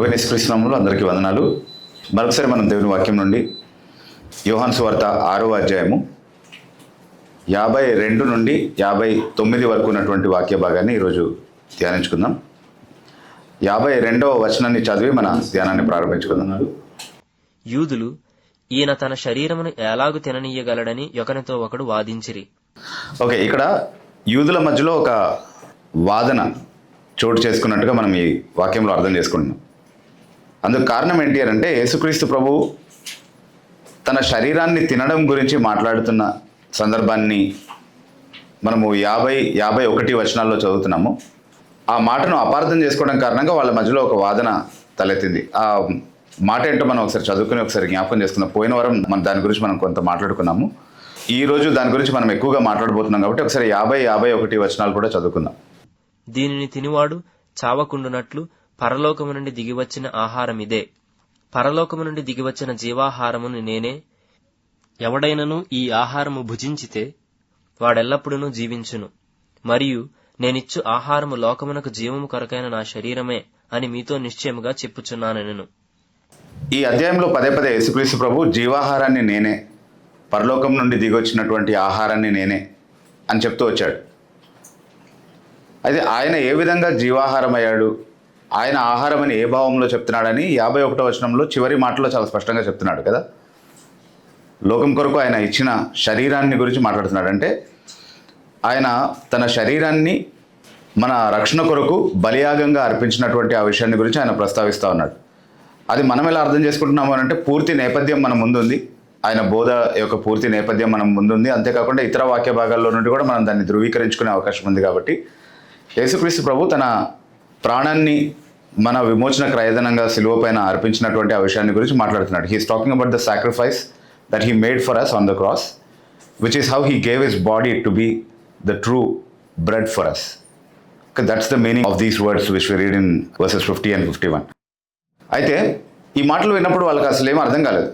ప్రభువైన యేసుక్రీస్తు నామములో అందరికీ వందనాలు. మరొకసారి మనం దేవుని వాక్యం నుండి యోహాను సువార్త 6వ అధ్యాయము 52 నుండి 59 వరకు ఉన్నటువంటి వాక్య భాగాన్ని ఈరోజు ధ్యానించుకుందాం. 52వ వచనాన్ని చదివి మన ధ్యానాన్ని ప్రారంభించుకుందాం. యూదులు ఈయన తన శరీరమును ఎలాగు తిననీయగలడని ఒకనితో ఒకడు వాదించిరి. ఓకే, ఇక్కడ యూదుల మధ్యలో ఒక వాదన చోటు చేసుకున్నట్టుగా మనం ఈ వాక్యంలో అర్థం చేసుకుంటున్నాం. అందుకు కారణం ఏంటి అంటే యేసుక్రీస్తు ప్రభు తన శరీరాన్ని తినడం గురించి మాట్లాడుతున్న సందర్భాన్ని మనము 51 వచనాల్లో చదువుతున్నాము. ఆ మాటను అపార్థం చేసుకోవడం కారణంగా వాళ్ళ మధ్యలో ఒక వాదన తలెత్తింది. ఆ మాట ఏంటో మనం ఒకసారి చదువుకుని ఒకసారి జ్ఞాపకం చేసుకుందాం. పోయిన వారం దాని గురించి మనం కొంత మాట్లాడుకున్నాము. ఈ రోజు దాని గురించి మనం ఎక్కువగా మాట్లాడబోతున్నాం కాబట్టి ఒకసారి 51 వచనాలు కూడా చదువుకుందాం. దీనిని తినివాడు చావకుండునట్లు పరలోకము నుండి దిగివచ్చిన ఆహారమిదే. పరలోకము నుండి దిగివచ్చిన జీవాహారమును నేనే. ఎవడైనను ఈ ఆహారము భుజించితే వాడెల్లప్పుడూ జీవించును. మరియు నేనిచ్చు ఆహారము లోకమునకు జీవము కొరకైన నా శరీరమే అని మీతో నిశ్చయముగా చెప్పుచున్నానెను. ఈ అధ్యాయంలో పదే పదే యేసుక్రీస్తు ప్రభు జీవాహారాన్ని నేనే, పరలోకం నుండి దిగొచ్చినటువంటి ఆహారాన్ని నేనే అని చెప్తూ వచ్చాడు. అయితే ఆయన ఏ విధంగా జీవాహారం అయ్యాడు, ఆయన ఆహారం అని ఏ భావంలో చెప్తున్నాడని 51వ వచనంలో చివరి మాటలో చాలా స్పష్టంగా చెప్తున్నాడు కదా. లోకం కొరకు ఆయన ఇచ్చిన శరీరాన్ని గురించి మాట్లాడుతున్నాడు. అంటే ఆయన తన శరీరాన్ని మన రక్షణ కొరకు బలియాగంగా అర్పించినటువంటి ఆ విషయాన్ని గురించి ఆయన ప్రస్తావిస్తూ ఉన్నాడు. అది మనం ఎలా అర్థం చేసుకుంటున్నాము అంటే పూర్తి నేపథ్యం మన ముందుంది. ఆయన బోధ యొక్క పూర్తి నేపథ్యం మనం ముందుంది. అంతేకాకుండా ఇతర వాక్య భాగాల్లో నుండి కూడా మనం దాన్ని ధృవీకరించుకునే అవకాశం ఉంది. కాబట్టి యేసుక్రీస్తు ప్రభు తన ప్రాణాన్ని మన విమోచన క్రయధనంగా సిలువ పైన అర్పించినటువంటి ఆ విషయాన్ని గురించి మాట్లాడుతున్నాడు. He is talking about the sacrifice that he made for us on the cross, which is how he gave his body to be the true bread for us. That's the meaning of these words which we read in verses 50 and 51. అయితే ఈ మాటలు విన్నప్పుడు వాళ్ళకి అసలు ఏం అర్థం కాలేదు.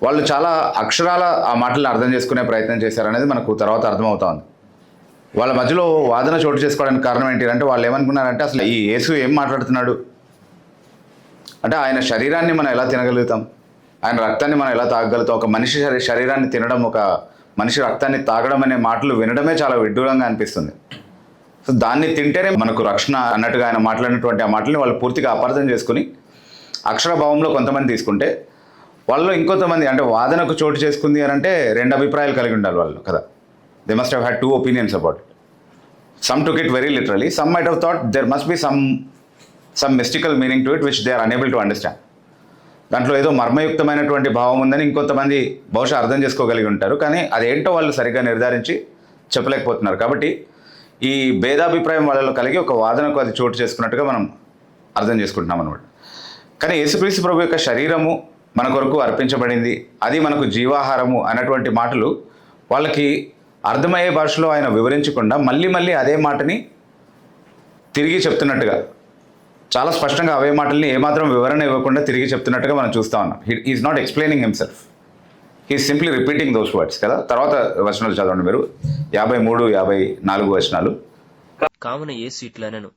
వాళ్ళు చాలా అక్షరాల ఆ మాటలను అర్థం చేసుకునే ప్రయత్నం చేశారనేది మనకు తర్వాత అర్థమవుతా ఉంది. వాళ్ళ మధ్యలో వాదన చోటు చేసుకోవడానికి కారణం ఏంటి అంటే వాళ్ళు ఏమనుకున్నారంటే అసలు ఈ యేసు ఏం మాట్లాడుతున్నాడు అంటే ఆయన శరీరాన్ని మనం ఎలా తినగలుగుతాం, ఆయన రక్తాన్ని మనం ఎలా తాగగలుగుతాం, ఒక మనిషి శరీరాన్ని తినడం, ఒక మనిషి రక్తాన్ని తాగడం అనే మాటలు వినడమే చాలా విడ్డూరంగా అనిపిస్తుంది. సో దాన్ని తింటేనే మనకు రక్షణ అన్నట్టుగా ఆయన మాట్లాడినటువంటి ఆ మాటల్ని వాళ్ళు పూర్తిగా అపార్థం చేసుకుని అక్షరభావంలో కొంతమంది తీసుకుంటే వాళ్ళు ఇంకొంతమంది అంటే వాదనకు చోటు చేసుకుంది అని అంటే 2 అభిప్రాయాలు కలిగి ఉండాలి వాళ్ళు కదా. They must have had 2 opinions about it. Some took it very literally. Some might have thought there must be some mystical meaning to it which they are unable to understand. దాంట్లో ఏదో మర్మయుక్తమైనటువంటి భావం ఉందని ఇంకొంతమంది బహుశా అర్థం చేసుకోగలిగి ఉంటారు. కానీ అదేంటో వాళ్ళు సరిగ్గా నిర్ధారించి చెప్పలేకపోతున్నారు. కాబట్టి ఈ భేదాభిప్రాయం వాళ్ళలో కలిగి ఒక వాదనకు అది చోటు చేసుకున్నట్టుగా మనం అర్థం చేసుకుంటున్నాం అన్నమాట. కానీ యేసుక్రీస్తు ప్రభు యొక్క శరీరము మన కొరకు అర్పించబడింది, అది మనకు జీవాహారము అన్నటువంటి మాటలు వాళ్ళకి అర్థమయ్యే భాషలో ఆయన వివరించకుండా మళ్ళీ అదే మాటని తిరిగి చెప్తున్నట్టుగా, చాలా స్పష్టంగా అవే మాటల్ని ఏమాత్రం వివరణ ఇవ్వకుండా తిరిగి చెప్తున్నట్టుగా మనం చూస్తూ ఉన్నాం. Is not explaining himself, he is simply repeating those words కదా. తర్వాత వచనాలు చదవండి మీరు, 53, 54 వచనాలు. కావున యేసు ఇట్లనెను,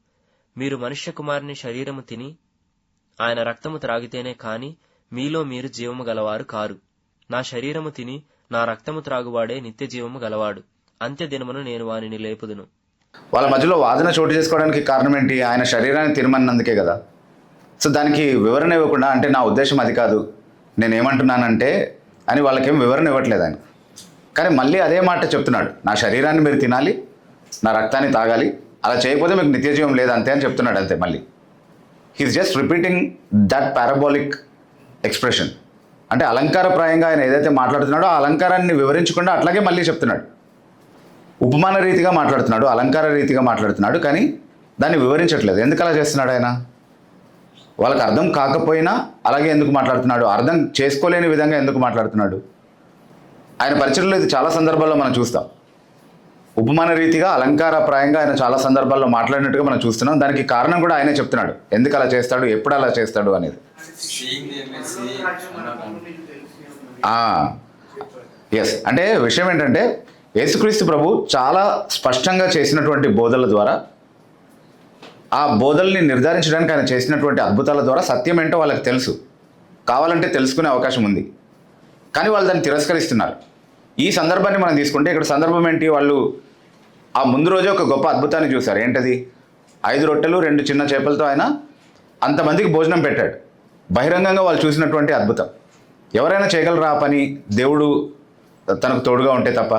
మీరు మనుష్య కుమారుని శరీరము తిని ఆయన రక్తము త్రాగితేనే కాని మీలో మీరు జీవము గలవారు కారు. నా శరీరము తిని నా రక్తము త్రాగువాడే నిత్య జీవము గలవాడు. అంత్య దినమును నేను వానిని లేపుదును. వాళ్ళ మధ్యలో వాదన చోటు చేసుకోవడానికి కారణం ఏంటి? ఆయన శరీరాన్ని తినమన్నందుకే కదా. సో దానికి వివరణ ఇవ్వకుండా, అంటే నా ఉద్దేశం అది కాదు, నేనేమంటున్నానంటే అని వాళ్ళకేం వివరణ ఇవ్వట్లేదు ఆయన. కానీ మళ్ళీ అదే మాట చెప్తున్నాడు, నా శరీరాన్ని మీరు తినాలి, నా రక్తాన్ని తాగాలి, అలా చేయకపోతే మీకు నిత్య జీవం లేదు అంతే అని చెప్తున్నాడు. అంతే, మళ్ళీ he is just repeating that parabolic expression. అంటే అలంకారప్రాయంగా ఆయన ఏదైతే మాట్లాడుతున్నాడో ఆ అలంకారాన్ని వివరించకుండా అట్లాగే మళ్ళీ చెప్తున్నాడు. ఉపమాన రీతిగా మాట్లాడుతున్నాడు, అలంకార రీతిగా మాట్లాడుతున్నాడు, కానీ దాన్ని వివరించట్లేదు. ఎందుకు అలా చేస్తున్నాడు ఆయన? వాళ్ళకి అర్థం కాకపోయినా అలాగే ఎందుకు మాట్లాడుతున్నాడు? అర్థం చేసుకోలేని విధంగా ఎందుకు మాట్లాడుతున్నాడు? ఆయన పరిచయంలో ఇది చాలా సందర్భాల్లో మనం చూస్తాం. ఉపమాన రీతిగా అలంకారప్రాయంగా ఆయన చాలా సందర్భాల్లో మాట్లాడినట్టుగా మనం చూస్తున్నాం. దానికి కారణం కూడా ఆయనే చెప్తున్నాడు, ఎందుకు అలా చేస్తాడు, ఎప్పుడు అలా చేస్తాడు అనేది. ఎస్, అంటే విషయం ఏంటంటే యేసుక్రీస్తు ప్రభు చాలా స్పష్టంగా చేసినటువంటి బోధల ద్వారా ఆ బోధల్ని నిర్ధారించడానికి ఆయన చేసినటువంటి అద్భుతాల ద్వారా సత్యం ఏంటో వాళ్ళకి తెలుసు, కావాలంటే తెలుసుకునే అవకాశం ఉంది. కానీ వాళ్ళు దాన్ని తిరస్కరిస్తున్నారు. ఈ సందర్భాన్ని మనం తీసుకుంటే ఇక్కడ సందర్భం ఏంటి, వాళ్ళు ఆ ముందు రోజే ఒక గొప్ప అద్భుతాన్ని చూశారు. ఏంటది? 5 రొట్టెలు 2 చిన్న చేపలతో ఆయన అంతమందికి భోజనం పెట్టాడు. బహిరంగంగా వాళ్ళు చూసినటువంటి అద్భుతం. ఎవరైనా చేయగలరా ఆ పని? దేవుడు తనకు తోడుగా ఉంటే తప్ప,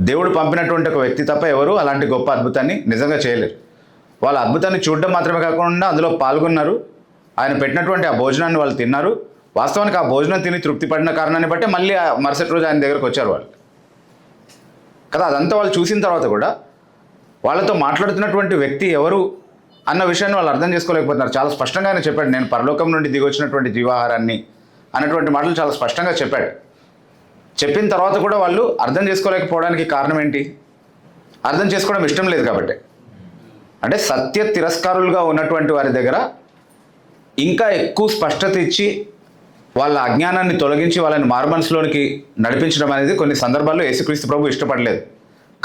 దేవుడు పంపినటువంటి ఒక వ్యక్తి తప్ప ఎవరు అలాంటి గొప్ప అద్భుతాన్ని నిజంగా చేయలేరు. వాళ్ళ అద్భుతాన్ని చూడడం మాత్రమే కాకుండా అందులో పాల్గొన్నారు. ఆయన పెట్టినటువంటి ఆ భోజనాన్ని వాళ్ళు తిన్నారు. వాస్తవానికి ఆ భోజనం తిని తృప్తి పడిన కారణాన్ని బట్టి మళ్ళీ ఆ మరుసటి రోజు ఆయన దగ్గరకు వచ్చారు వాళ్ళు కదా. అదంతా వాళ్ళు చూసిన తర్వాత కూడా వాళ్ళతో మాట్లాడుతున్నటువంటి వ్యక్తి ఎవరు అన్న విషయాన్ని వాళ్ళు అర్థం చేసుకోలేకపోతున్నారు. చాలా స్పష్టంగా ఆయన చెప్పాడు, నేను పరలోకం నుండి దిగొచ్చినటువంటి జీవాహారాన్ని అన్నటువంటి మాటలు చాలా స్పష్టంగా చెప్పాడు. చెప్పిన తర్వాత కూడా వాళ్ళు అర్థం చేసుకోలేకపోవడానికి కారణం ఏంటి? అర్థం చేసుకోవడం ఇష్టం లేదు కాబట్టి. అంటే సత్య తిరస్కారులుగా ఉన్నటువంటి వారి దగ్గర ఇంకా ఎక్కువ స్పష్టత ఇచ్చి వాళ్ళ అజ్ఞానాన్ని తొలగించి వాళ్ళని మార్మన్స్లోనికి నడిపించడం అనేది కొన్ని సందర్భాల్లో యేసుక్రీస్తు ప్రభు ఇష్టపడలేదు.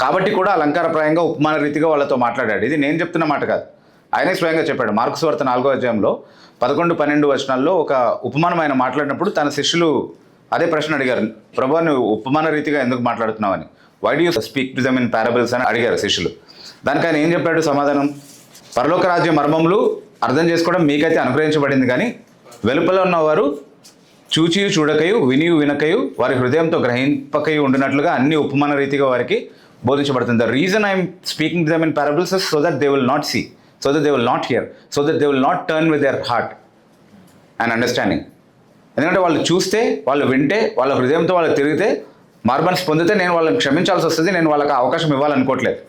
కాబట్టి కూడా అలంకారప్రాయంగా ఉపమాన రీతిగా వాళ్ళతో మాట్లాడాడు. ఇది నేను చెప్తున్న మాట కాదు, ఆయనే స్వయంగా చెప్పాడు. మార్కు సువార్త 4వ అధ్యాయంలో 11-12 వచనాల్లో ఒక ఉపమానం ఆయన మాట్లాడినప్పుడు తన శిష్యులు అదే ప్రశ్న అడిగారు, ప్రభు నువ్వు ఉపమాన రీతిగా ఎందుకు మాట్లాడుతున్నావని, why do you speak to them in parables అని అడిగారు శిష్యులు. దానికి ఆయన ఏం చెప్పాడు సమాధానం? పరలోక రాజ్య మర్మములు అర్థం చేసుకోవడం మీకైతే అనుగ్రహించబడింది, కానీ వెలుపల ఉన్నవారు చూచియు చూడకయు వినియు వినకయు వారి హృదయంతో గ్రహింపకయు ఉండినట్లుగా అన్ని ఉపమాన రీతిగా వారికి బోధించబడుతుంది. The reason I'm speaking to them in parables so that they will not see, so that they will not hear, so that they will not turn with their heart and understanding. ఎందుకంటే వాళ్ళు చూస్తే, వాళ్ళు వింటే, వాళ్ళ హృదయంతో వాళ్ళు తిరిగితే, మార్బన్స్ పొందితే నేను వాళ్ళని క్షమించాల్సి వస్తుంది, నేను వాళ్ళకి అవకాశం ఇవ్వాలనుకోవట్లేదు.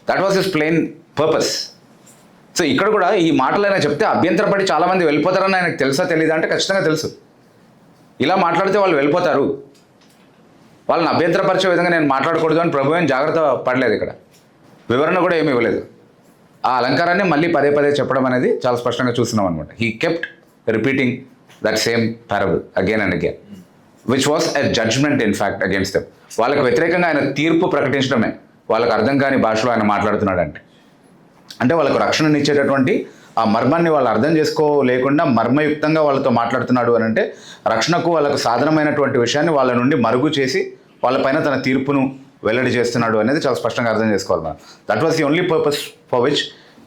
That was his plain purpose. సో ఇక్కడ కూడా ఈ మాటలైనా చెప్తే అభ్యంతరపడి చాలామంది వెళ్ళిపోతారని ఆయనకు తెలుసా తెలీదా అంటే ఖచ్చితంగా తెలుసు. ఇలా మాట్లాడితే వాళ్ళు వెళ్ళిపోతారు, వాళ్ళని అభ్యంతరపరిచే విధంగా నేను మాట్లాడకూడదు అని ప్రభు ఏం జాగ్రత్త పడలేదు. ఇక్కడ వివరణ కూడా ఏమీ ఇవ్వలేదు. ఆ అలంకారాన్ని మళ్ళీ పదే చెప్పడం అనేది చాలా స్పష్టంగా చూస్తున్నాం అనమాట. He kept repeating that same parable again and again, which was a judgement in fact against them. వాళ్ళకి వ్యతిరేకంగా ఆయన తీర్పు ప్రకటించడమే. వాళ్ళకి అర్థం కాని భాషలో ఆయన మాట్లాడుతున్నాడు అంటే వాళ్ళకు రక్షణనిచ్చేటటువంటి ఆ మర్మాన్ని వాళ్ళు అర్థం చేసుకోలేకుండా మర్మయుక్తంగా వాళ్ళతో మాట్లాడుతున్నాడు అని అంటే రక్షణకు వాళ్ళకు సాధనమైనటువంటి విషయాన్ని వాళ్ళ నుండి మరుగు చేసి వాళ్ళపైన తన తీర్పును వెల్లడి చేస్తున్నాడు అనేది చాలా స్పష్టంగా అర్థం చేసుకోవాలి మనం. That was the only purpose for which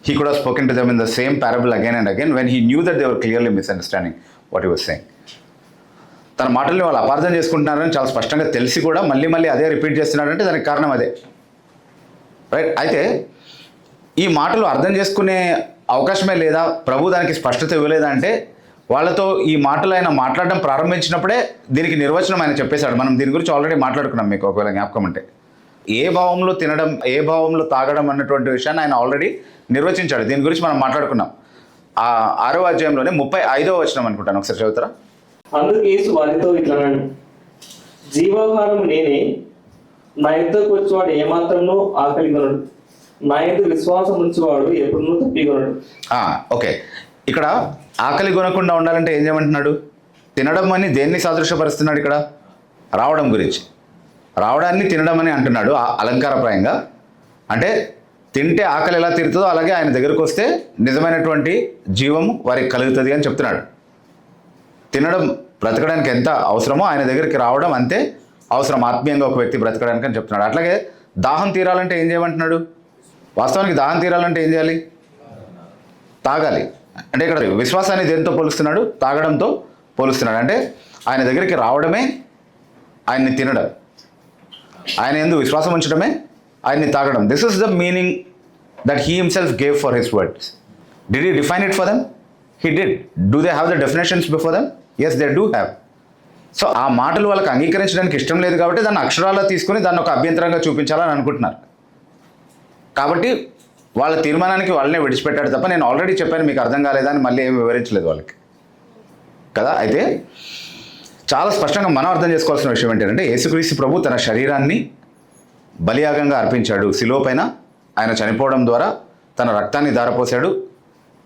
he could have spoken to them in the same parable again and again when he knew that they were clearly misunderstanding what he was saying. తన మాటల్ని వాళ్ళు అపార్థం చేసుకుంటున్నారని చాలా స్పష్టంగా తెలిసి కూడా మళ్ళీ అదే రిపీట్ చేస్తున్నాడంటే దానికి కారణం అదే, రైట్? అయితే ఈ మాటలు అర్థం చేసుకునే అవకాశమే లేదా, ప్రభు దానికి స్పష్టత ఇవ్వలేదా అంటే వాళ్ళతో ఈ మాటలు ఆయన మాట్లాడడం ప్రారంభించినప్పుడే దీనికి నిర్వచనం ఆయన చెప్పేశాడు. మనం దీని గురించి ఆల్రెడీ మాట్లాడుకున్నాం, మీకు ఒకవేళ జ్ఞాపకం అంటే. ఏ భావంలో తినడం, ఏ భావంలో తాగడం అన్నటువంటి విషయాన్ని ఆయన ఆల్రెడీ నిర్వచించాడు. దీని గురించి మనం మాట్లాడుకున్నాం. ఆ 6వ అధ్యాయంలోనే 35వ వచనం అనుకుంటాను, ఒకసారి చదువుతారా? అందుకు యేసు వారితో ఇట్లన్నాడు, జీవాహారం నేనే, నా యుద్ధకు వచ్చేవాడు ఏమాత్రంలో ఆకలి కొనడు, నా యందు విశ్వాసం ఉంచేవాడు ఎప్పుడూ తప్పికొనడు. ఓకే, ఇక్కడ ఆకలి కొనకుండా ఉండాలంటే ఏం చేయమంటున్నాడు? తినడం అని దేన్ని సాదృశ్యపరుస్తున్నాడు? ఇక్కడ రావడం గురించి, రావడాన్ని తినడం అని అంటున్నాడు అలంకారప్రాయంగా. అంటే తింటే ఆకలి ఎలా తీరుతుందో అలాగే ఆయన దగ్గరకు వస్తే నిజమైనటువంటి జీవము వారికి కలుగుతుంది అని చెప్తున్నాడు. తినడం బ్రతకడానికి ఎంత అవసరమో ఆయన దగ్గరికి రావడం అంతే అవసరం ఆత్మీయంగా ఒక వ్యక్తి బ్రతకడానికి అని చెప్తున్నాడు. అట్లాగే దాహం తీరాలంటే ఏం చేయమంటున్నాడు? వాస్తవానికి దాహం తీరాలంటే ఏం చేయాలి? తాగాలి. అంటే ఇక్కడ విశ్వాసాన్ని దేంతో పోలుస్తున్నాడు? తాగడంతో పోలుస్తున్నాడు. అంటే ఆయన దగ్గరికి రావడమే ఆయన్ని తినడం, ఆయన యందు విశ్వాసం ఉంచడమే ఆయన్ని తాగడం. This is the meaning that he himself gave for his words. Did he define it for them? He did. Do they have the definitions before them? Yes, they do have. So ఆ మాటలు వాళ్ళకి అంగీకరించడానికి ఇష్టం లేదు కాబట్టి దాన్ని అక్షరాల్లో తీసుకొని దాన్ని ఒక అభ్యంతరంగా చూపించాలని అనుకుంటున్నారు. కాబట్టి వాళ్ళ తీర్మానానికి వాళ్ళనే విడిచిపెట్టాడు తప్ప నేను ఆల్రెడీ చెప్పాను మీకు అర్థం కాలేదని మళ్ళీ ఏమి వివరించలేదు వాళ్ళకి కదా. అయితే చాలా స్పష్టంగా మనం అర్థం చేసుకోవాల్సిన విషయం ఏంటంటే యేసుక్రీస్తు ప్రభు తన శరీరాన్ని బలియాగంగా అర్పించాడు. శిలువ పైన ఆయన చనిపోవడం ద్వారా తన రక్తాన్ని ధారపోశాడు,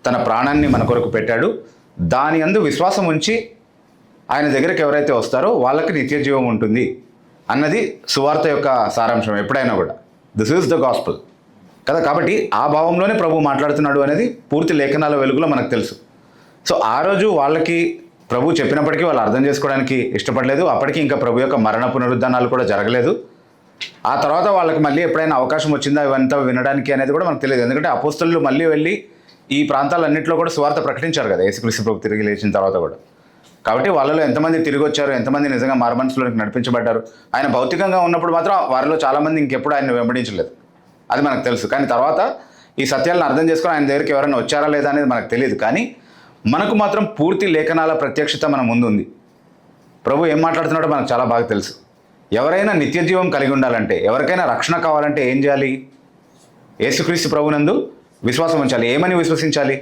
తన ప్రాణాన్ని మన కొరకు పెట్టాడు. దాని యందు విశ్వాసం ఉంచి ఆయన దగ్గరికి ఎవరైతే వస్తారో వాళ్ళకి నిత్య జీవం ఉంటుంది అన్నది సువార్త యొక్క సారాంశం ఎప్పుడైనా కూడా. This is the gospel. కదా. కాబట్టి ఆ భావంలోనే ప్రభు మాట్లాడుతున్నాడు అనేది పూర్తి లేఖనాల వెలుగులో మనకు తెలుసు. సో ఆ రోజు వాళ్ళకి ప్రభు చెప్పినప్పటికీ వాళ్ళు అర్థం చేసుకోవడానికి ఇష్టపడలేదు. అప్పటికి ఇంకా ప్రభు యొక్క మరణ పునరుద్ధానాలు కూడా జరగలేదు. ఆ తర్వాత వాళ్ళకి మళ్ళీ ఎప్పుడైనా అవకాశం వచ్చిందా ఇవంతా వినడానికి అనేది కూడా మనకు తెలియదు. ఎందుకంటే అపోస్తలులు మళ్ళీ వెళ్ళి ఈ ప్రాంతాలన్నింటిలో కూడా సువార్త ప్రకటించారు కదా యేసుక్రీస్తు ప్రభు తిరిగి లేచిన తర్వాత కూడా. కాబట్టి వాళ్ళలో ఎంతమంది తిరిగి వచ్చారు, ఎంతమంది నిజంగా మారుమనసులోకి నడిపించబడ్డారు. ఆయన భౌతికంగా ఉన్నప్పుడు మాత్రం వారిలో చాలామంది ఇంకెప్పుడు ఆయన వెంబడించలేదు, అది మనకు తెలుసు. కానీ తర్వాత ఈ సత్యాలను అర్థం చేసుకొని ఆయన దగ్గరికి ఎవరైనా వచ్చారా లేదా అనేది మనకు తెలియదు. కానీ మనకు మాత్రం పూర్తి లేఖనాల ప్రత్యక్షత మన ముందు ఉంది. ప్రభు ఏం మాట్లాడుతున్నాడో మనకు చాలా బాగా తెలుసు. ఎవరైనా నిత్య జీవం కలిగి ఉండాలంటే, ఎవరికైనా రక్షణ కావాలంటే ఏం చేయాలి? యేసుక్రీస్తు ప్రభునందు విశ్వాసం ఉంచాలి. ఏమని విశ్వసించాలి?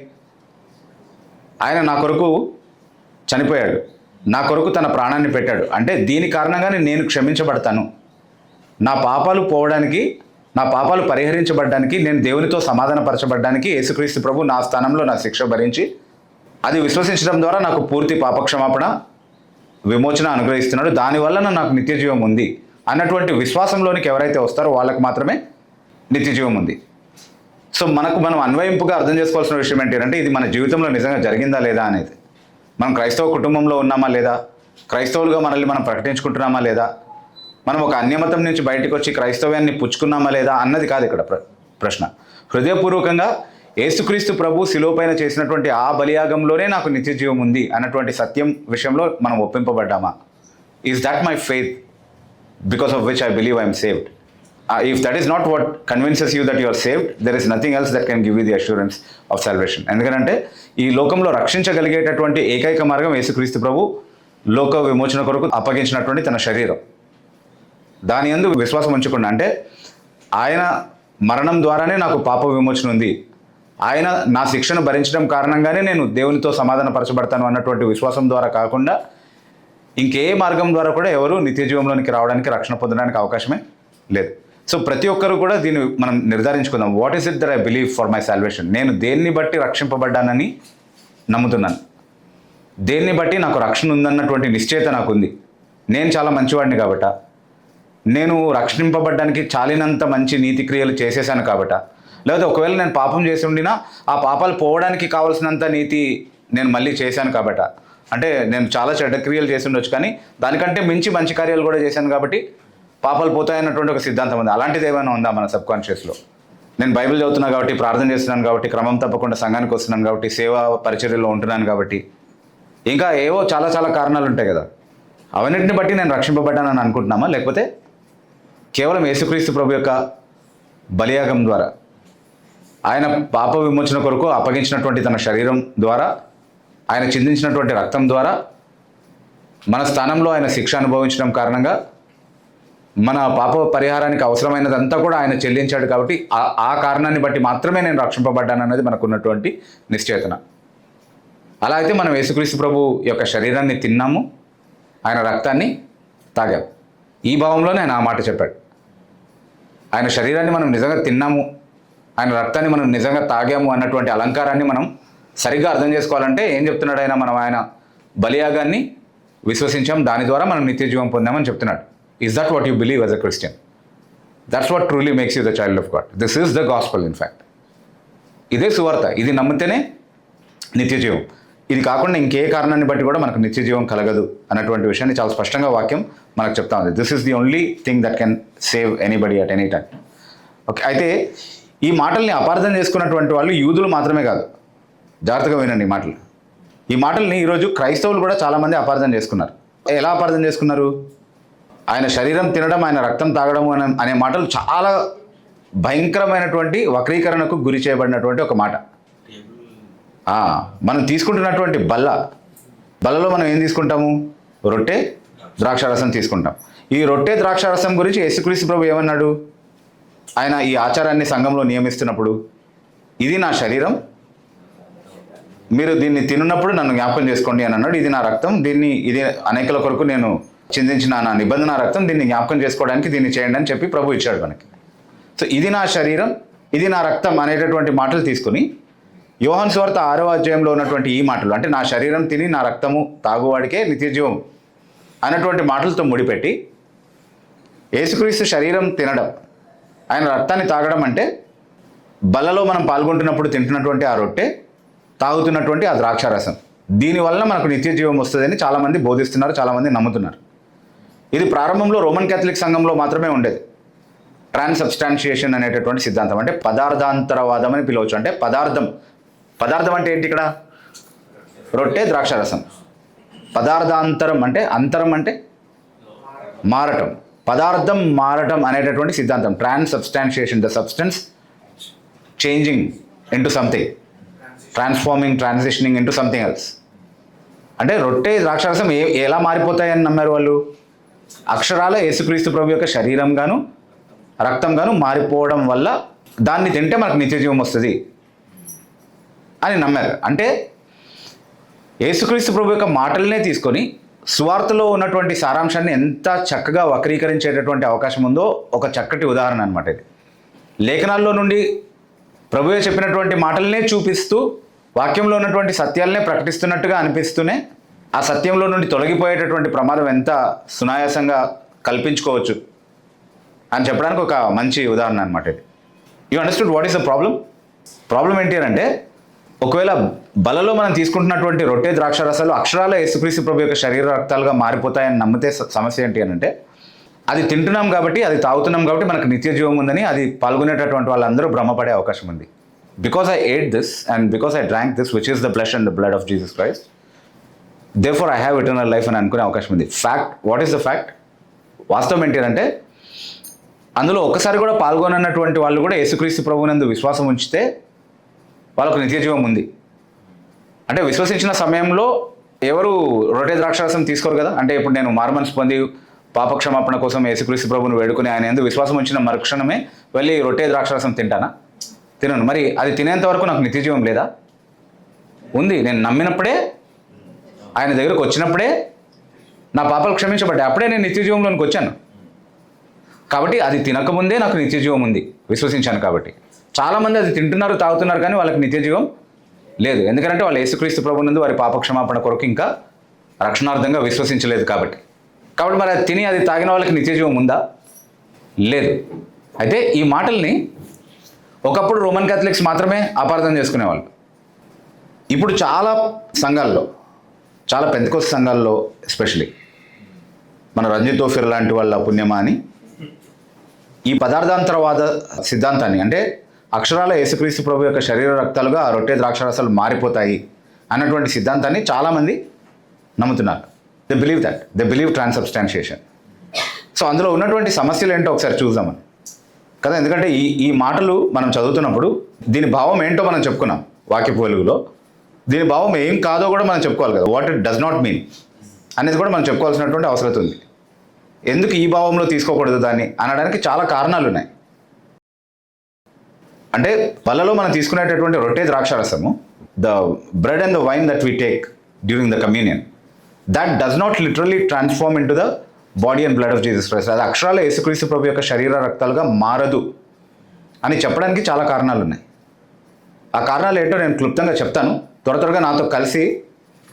ఆయన నా కొరకు చనిపోయాడు, నా కొరకు తన ప్రాణాన్ని పెట్టాడు, అంటే దీని కారణంగానే నేను క్షమించబడతాను, నా పాపాలు పోవడానికి, నా పాపాలు పరిహరించబడడానికి, నేను దేవునితో సమాధానపరచబడడానికి యేసుక్రీస్తు ప్రభు నా స్థానంలో నా శిక్ష భరించి అది విశ్వసించడం ద్వారా నాకు పూర్తి పాపక్షమాపణ విమోచన అనుగ్రహిస్తున్నాడు, దానివల్ల నాకు నిత్య జీవం ఉంది అన్నటువంటి విశ్వాసంలోనికి ఎవరైతే వస్తారో వాళ్ళకి మాత్రమే నిత్య జీవం ఉంది. సో మనం అన్వయింపుగా అర్థం చేసుకోవాల్సిన విషయం ఏంటంటే ఇది మన జీవితంలో నిజంగా జరిగిందా లేదా అనేది. మనం క్రైస్తవ కుటుంబంలో ఉన్నామా లేదా, క్రైస్తవులుగా మనల్ని మనం ప్రకటించుకుంటున్నామా లేదా, మనం ఒక అన్యమతం నుంచి బయటకు వచ్చి క్రైస్తవ్యాన్ని పుచ్చుకున్నామా లేదా అన్నది కాదు ఇక్కడ ప్రశ్న. హృదయపూర్వకంగా యేసుక్రీస్తు ప్రభు శిలువపైన చేసినటువంటి ఆ బలియాగంలోనే నాకు నిత్య జీవం ఉంది అన్నటువంటి సత్యం విషయంలో మనం ఒప్పింపబడ్డామా? Is that my faith because of which I believe I'm saved? If that is not what convinces you that you are saved, there is nothing else that can give you the assurance of salvation. ఎందుకంటే ఈ లోకంలో రక్షించగలిగేటటువంటి ఏకైక మార్గం యేసుక్రీస్తు ప్రభు లోక విమోచన కొరకు అప్పగించినటువంటి తన శరీరం. దాని యందు విశ్వాసం ఉంచకుండా, అంటే ఆయన మరణం ద్వారానే నాకు పాప విమోచన ఉంది, ఆయన నా శిక్షను భరించడం కారణంగానే నేను దేవునితో సమాధానపరచబడతాను అన్నటువంటి విశ్వాసం ద్వారా కాకుండా ఇంకే మార్గం ద్వారా కూడా ఎవరు నిత్య జీవంలోనికి రావడానికి, రక్షణ పొందడానికి అవకాశమే లేదు. సో ప్రతి ఒక్కరు కూడా దీన్ని మనం నిర్ధారించుకుందాం. What is it that I believe for my salvation? నేను దేన్ని బట్టి రక్షింపబడ్డానని నమ్ముతున్నాను, దేన్ని బట్టి నాకు రక్షణ ఉందన్నటువంటి నిశ్చయత నాకు ఉంది. నేను చాలా మంచివాడిని కాబట్ట, నేను రక్షింపబడ్డానికి చాలినంత మంచి నీతి క్రియలు చేసేసాను కాబట్ట, లేకపోతే ఒకవేళ నేను పాపం చేసి ఉండినా ఆ పాపాలు పోవడానికి కావాల్సినంత నీతి నేను మళ్ళీ చేశాను కాబట్ట, అంటే నేను చాలా చెడ్డ క్రియలు చేసి ఉండొచ్చు కానీ దానికంటే మించి మంచి కార్యాలు కూడా చేశాను కాబట్టి పాపాలు పోతాయన్నటువంటి ఒక సిద్ధాంతం ఉంది. అలాంటిది ఏమైనా ఉందా మన సబ్కాన్షియస్లో? నేను బైబిల్ చదువుతున్నాను కాబట్టి, ప్రార్థన చేస్తున్నాను కాబట్టి, క్రమం తప్పకుండా సంఘానికి వస్తున్నాను కాబట్టి, సేవా పరిచర్యలో ఉంటున్నాను కాబట్టి, ఇంకా ఏవో చాలా చాలా కారణాలు ఉంటాయి కదా, అవన్నింటిని బట్టి నేను రక్షింపబడ్డానని అనుకుంటున్నామా? లేకపోతే కేవలం యేసుక్రీస్తు ప్రభు యొక్క బలియాగం ద్వారా, ఆయన పాప విమోచన కొరకు అప్పగించినటువంటి తన శరీరం ద్వారా, ఆయన చిందించినటువంటి రక్తం ద్వారా, మన స్థానంలో ఆయన శిక్ష అనుభవించడం కారణంగా మన పాప పరిహారానికి అవసరమైనదంతా కూడా ఆయన చెల్లించాడు కాబట్టి ఆ కారణాన్ని బట్టి మాత్రమే నేను రక్షింపబడ్డాను అన్నది మనకున్నటువంటి నిశ్చయతన. అలా అయితే మనం యేసుక్రీస్తు ప్రభు యొక్క శరీరాన్ని తిన్నాము, ఆయన రక్తాన్ని తాగాము. ఈ భావంలోనే ఆయన ఆ మాట చెప్పాడు. ఆయన శరీరాన్ని మనం నిజంగా తిన్నాము, ఆయన రక్తాన్ని మనం నిజంగా తాగాము అన్నటువంటి అలంకారాన్ని మనం సరిగ్గా అర్థం చేసుకోవాలంటే ఏం చెప్తున్నాడు ఆయన? మనం ఆయన బలియాగాన్ని విశ్వసించాం, దాని ద్వారా మనం నిత్య జీవం పొందామని చెప్తున్నాడు. Is that what you believe as a Christian? That's what truly makes you the child of God. This is the gospel in fact. ఇదే సువార్త. ఇది నమ్మితేనే నిత్య జీవం. ఇది కాకుండా ఇంకే కారణాన్ని బట్టి కూడా మనకు నిత్య జీవం కలగదు అన్నటువంటి విషయాన్ని చాలా స్పష్టంగా వాక్యం మనకు చెప్తా ఉంది. This is the only thing that can save anybody at any time. Okay, అయితే ఈ మాటల్ని అపార్థం చేసుకున్నటువంటి వాళ్ళు యూదులు మాత్రమే కాదు. జాగ్రత్తగా వినండి ఈ మాటలు. ఈ మాటల్ని ఈరోజు క్రైస్తవులు కూడా చాలామంది అపార్థం చేసుకున్నారు. ఎలా అపార్థం చేసుకున్నారు? ఆయన శరీరం తినడం, ఆయన రక్తం తాగడం అనే మాటలు చాలా భయంకరమైనటువంటి వక్రీకరణకు గురి చేయబడినటువంటి ఒక మాట. మనం తీసుకుంటున్నటువంటి బల్లలో మనం ఏం తీసుకుంటాము? రొట్టె ద్రాక్షారసం తీసుకుంటాం. ఈ రొట్టె ద్రాక్షారసం గురించి యేసుక్రీస్తు ప్రభు ఏమన్నాడు? ఆయన ఈ ఆచారాన్ని సంఘంలో నియమిస్తున్నప్పుడు, ఇది నా శరీరం, మీరు దీన్ని తిన్నప్పుడు నన్ను జ్ఞాపకం చేసుకోండి అని అన్నాడు. ఇది నా రక్తం, ఇది అనేకల కొరకు నేను చిందించిన నా నిబంధన రక్తం, దీన్ని జ్ఞాపకం చేసుకోవడానికి దీన్ని చేయండి అని చెప్పి ప్రభు ఇచ్చాడు మనకి. సో ఇది నా శరీరం, ఇది నా రక్తం అనేటటువంటి మాటలు తీసుకుని యోహాను సువార్త 6వ అధ్యాయంలో ఉన్నటువంటి ఈ మాటలు, అంటే నా శరీరం తిని నా రక్తము తాగువాడికే నిత్యజీవం అన్నటువంటి మాటలతో ముడిపెట్టి యేసుక్రీస్తు శరీరం తినడం, ఆయన రక్తాన్ని తాగడం అంటే బలలో మనం పాల్గొంటున్నప్పుడు తింటున్నటువంటి ఆ రొట్టె, తాగుతున్నటువంటి ఆ ద్రాక్షారసం, దీనివల్ల మనకు నిత్య జీవం వస్తుందని చాలామంది బోధిస్తున్నారు, చాలామంది నమ్ముతున్నారు. ఇది ప్రారంభంలో రోమన్ క్యాథలిక్ సంఘంలో మాత్రమే ఉండేది. ట్రాన్సబ్స్టాన్షియేషన్ అనేటటువంటి సిద్ధాంతం, అంటే పదార్థాంతరవాదం అని పిలవచ్చు. అంటే పదార్థం అంటే ఏంటి? ఇక్కడ రొట్టె, ద్రాక్షారసం. పదార్థాంతరం అంటే, అంతరం అంటే మారటం, పదార్థం మారటం అనేటటువంటి సిద్ధాంతం. Transubstantiation, the substance changing into something, transforming, transitioning into something else. అంటే రొట్టె, ద్రాక్షారసం ఎలా మారిపోతాయని నమ్మారు వాళ్ళు? అక్షరాల యేసుక్రీస్తు ప్రభు యొక్క శరీరంగాను రక్తంగాను మారిపోవడం వల్ల దాన్ని తింటే మనకు నిత్య జీవం వస్తుంది అని నమ్మారు. అంటే యేసుక్రీస్తు ప్రభు యొక్క మాటలనే తీసుకొని సువార్తలో ఉన్నటువంటి సారాంశాన్ని ఎంత చక్కగా వక్రీకరించేటటువంటి అవకాశం ఉందో ఒక చక్కటి ఉదాహరణ అనమాట ఇది. లేఖనాల్లో నుండి ప్రభువే చెప్పినటువంటి మాటలనే చూపిస్తూ వాక్యంలో ఉన్నటువంటి సత్యాలనే ప్రకటిస్తున్నట్టుగా అనిపిస్తూనే ఆ సత్యంలో నుండి తొలగిపోయేటటువంటి ప్రమాదం ఎంత సునాయాసంగా కల్పించుకోవచ్చు అని చెప్పడానికి ఒక మంచి ఉదాహరణ అనమాట ఇది. You understood what is the problem ఏంటి అంటే, ఒకవేళ బలలో మనం తీసుకుంటున్నటువంటి రొట్టె, ద్రాక్షారసాలు అక్షరాల యేసుక్రీస్తు ప్రభు యొక్క శరీర రక్తాలుగా మారిపోతాయని నమ్మితే సమస్య ఏంటి అని అంటే, అది తింటున్నాం కాబట్టి, అది తాగుతున్నాం కాబట్టి మనకు నిత్య జీవం ఉందని అది పాల్గొనేటటువంటి వాళ్ళందరూ భ్రమపడే అవకాశం ఉంది. Because I ate this and because I drank this which is the flesh and the blood of Jesus Christ, therefore I have eternal life అని అనుకునే అవకాశం ఉంది. What is the fact? వాస్తవం ఏంటి అంటే, అందులో ఒక్కసారి కూడా పాల్గొనన్నటువంటి వాళ్ళు కూడా యేసుక్రీస్తు ప్రభువునందు విశ్వాసం ఉంచితే వాళ్ళకు నిత్య జీవం ఉంది. అంటే విశ్వసించిన సమయంలో ఎవరు రొట్టె ద్రాక్షారసం తీసుకోరు కదా. అంటే ఇప్పుడు నేను మారుమనసు పొంది పాపక్షమాపణ కోసం యేసుక్రీస్తు ప్రభువును వేడుకుని ఆయన ఎందుకు విశ్వాసం ఉంచిన మరుక్షణమే వెళ్ళి రొట్టె ద్రాక్షారసం తినను. మరి అది తినేంత వరకు నాకు నిత్య జీవం లేదా? ఉంది. నేను నమ్మినప్పుడే, ఆయన దగ్గరకు వచ్చినప్పుడే నా పాపాలు క్షమించబడ్డాయి, అప్పుడే నేను నిత్య జీవంలోనికి వచ్చాను. కాబట్టి అది తినకముందే నాకు నిత్య జీవం ఉంది, విశ్వసించాను కాబట్టి. చాలామంది అది తింటున్నారు, తాగుతున్నారు, కానీ వాళ్ళకి నిత్య జీవం లేదు. ఎందుకంటే వాళ్ళు యేసుక్రీస్తు ప్రభువునందు వారి పాపక్షమాపణ కొరకు ఇంకా రక్షణార్థంగా విశ్వసించలేదు కాబట్టి మరి అది తిని అది తాగిన వాళ్ళకి నిత్య జీవం ఉందా? లేదు. అయితే ఈ మాటల్ని ఒకప్పుడు రోమన్ క్యాథలిక్స్ మాత్రమే అపార్థం చేసుకునేవాళ్ళు. ఇప్పుడు చాలా సంఘాల్లో, చాలా పెంతెకోస్తు సంఘాల్లో ఎస్పెషలీ మన రంజిత్ ఓఫిర్ లాంటి వాళ్ళ పుణ్యమా అని ఈ పదార్థాంతరవాద సిద్ధాంతాన్ని, అంటే అక్షరాల యేసుక్రీస్తు ప్రభు యొక్క శరీర రక్తాలుగా ఆ రొట్టె ద్రాక్షారసాలు మారిపోతాయి అన్నటువంటి సిద్ధాంతాన్ని చాలామంది నమ్ముతున్నారు. They believe ట్రాన్సబ్స్టాన్షియేషన్. సో అందులో ఉన్నటువంటి సమస్యలు ఏంటో ఒకసారి చూద్దామని కదా. ఎందుకంటే ఈ మాటలు మనం చదువుతున్నప్పుడు దీని భావం ఏంటో మనం చెప్పుకున్నాం వాక్యపు వెలుగులో. దీని భావం ఏం కాదో కూడా మనం చెప్పుకోవాలి కదా. What it does not mean అనేది కూడా మనం చెప్పుకోవాల్సినటువంటి అవసరం ఉంది. ఎందుకు ఈ భావంలో తీసుకోకూడదు దాన్ని అనడానికి చాలా కారణాలు ఉన్నాయి. అంటే బలలో మనం తీసుకునేటటువంటి రొట్టె ద్రాక్షారసము, the bread and the wine that we take during the communion, that does not literally transform in to the body and blood of Jesus Christ. అది అక్షరాల యేసుక్రీస్తు ప్రభు యొక్క శరీర రక్తాలుగా మారదు అని చెప్పడానికి చాలా కారణాలు ఉన్నాయి. ఆ కారణాలు ఏంటో నేను క్లుప్తంగా చెప్తాను. త్వరగా నాతో కలిసి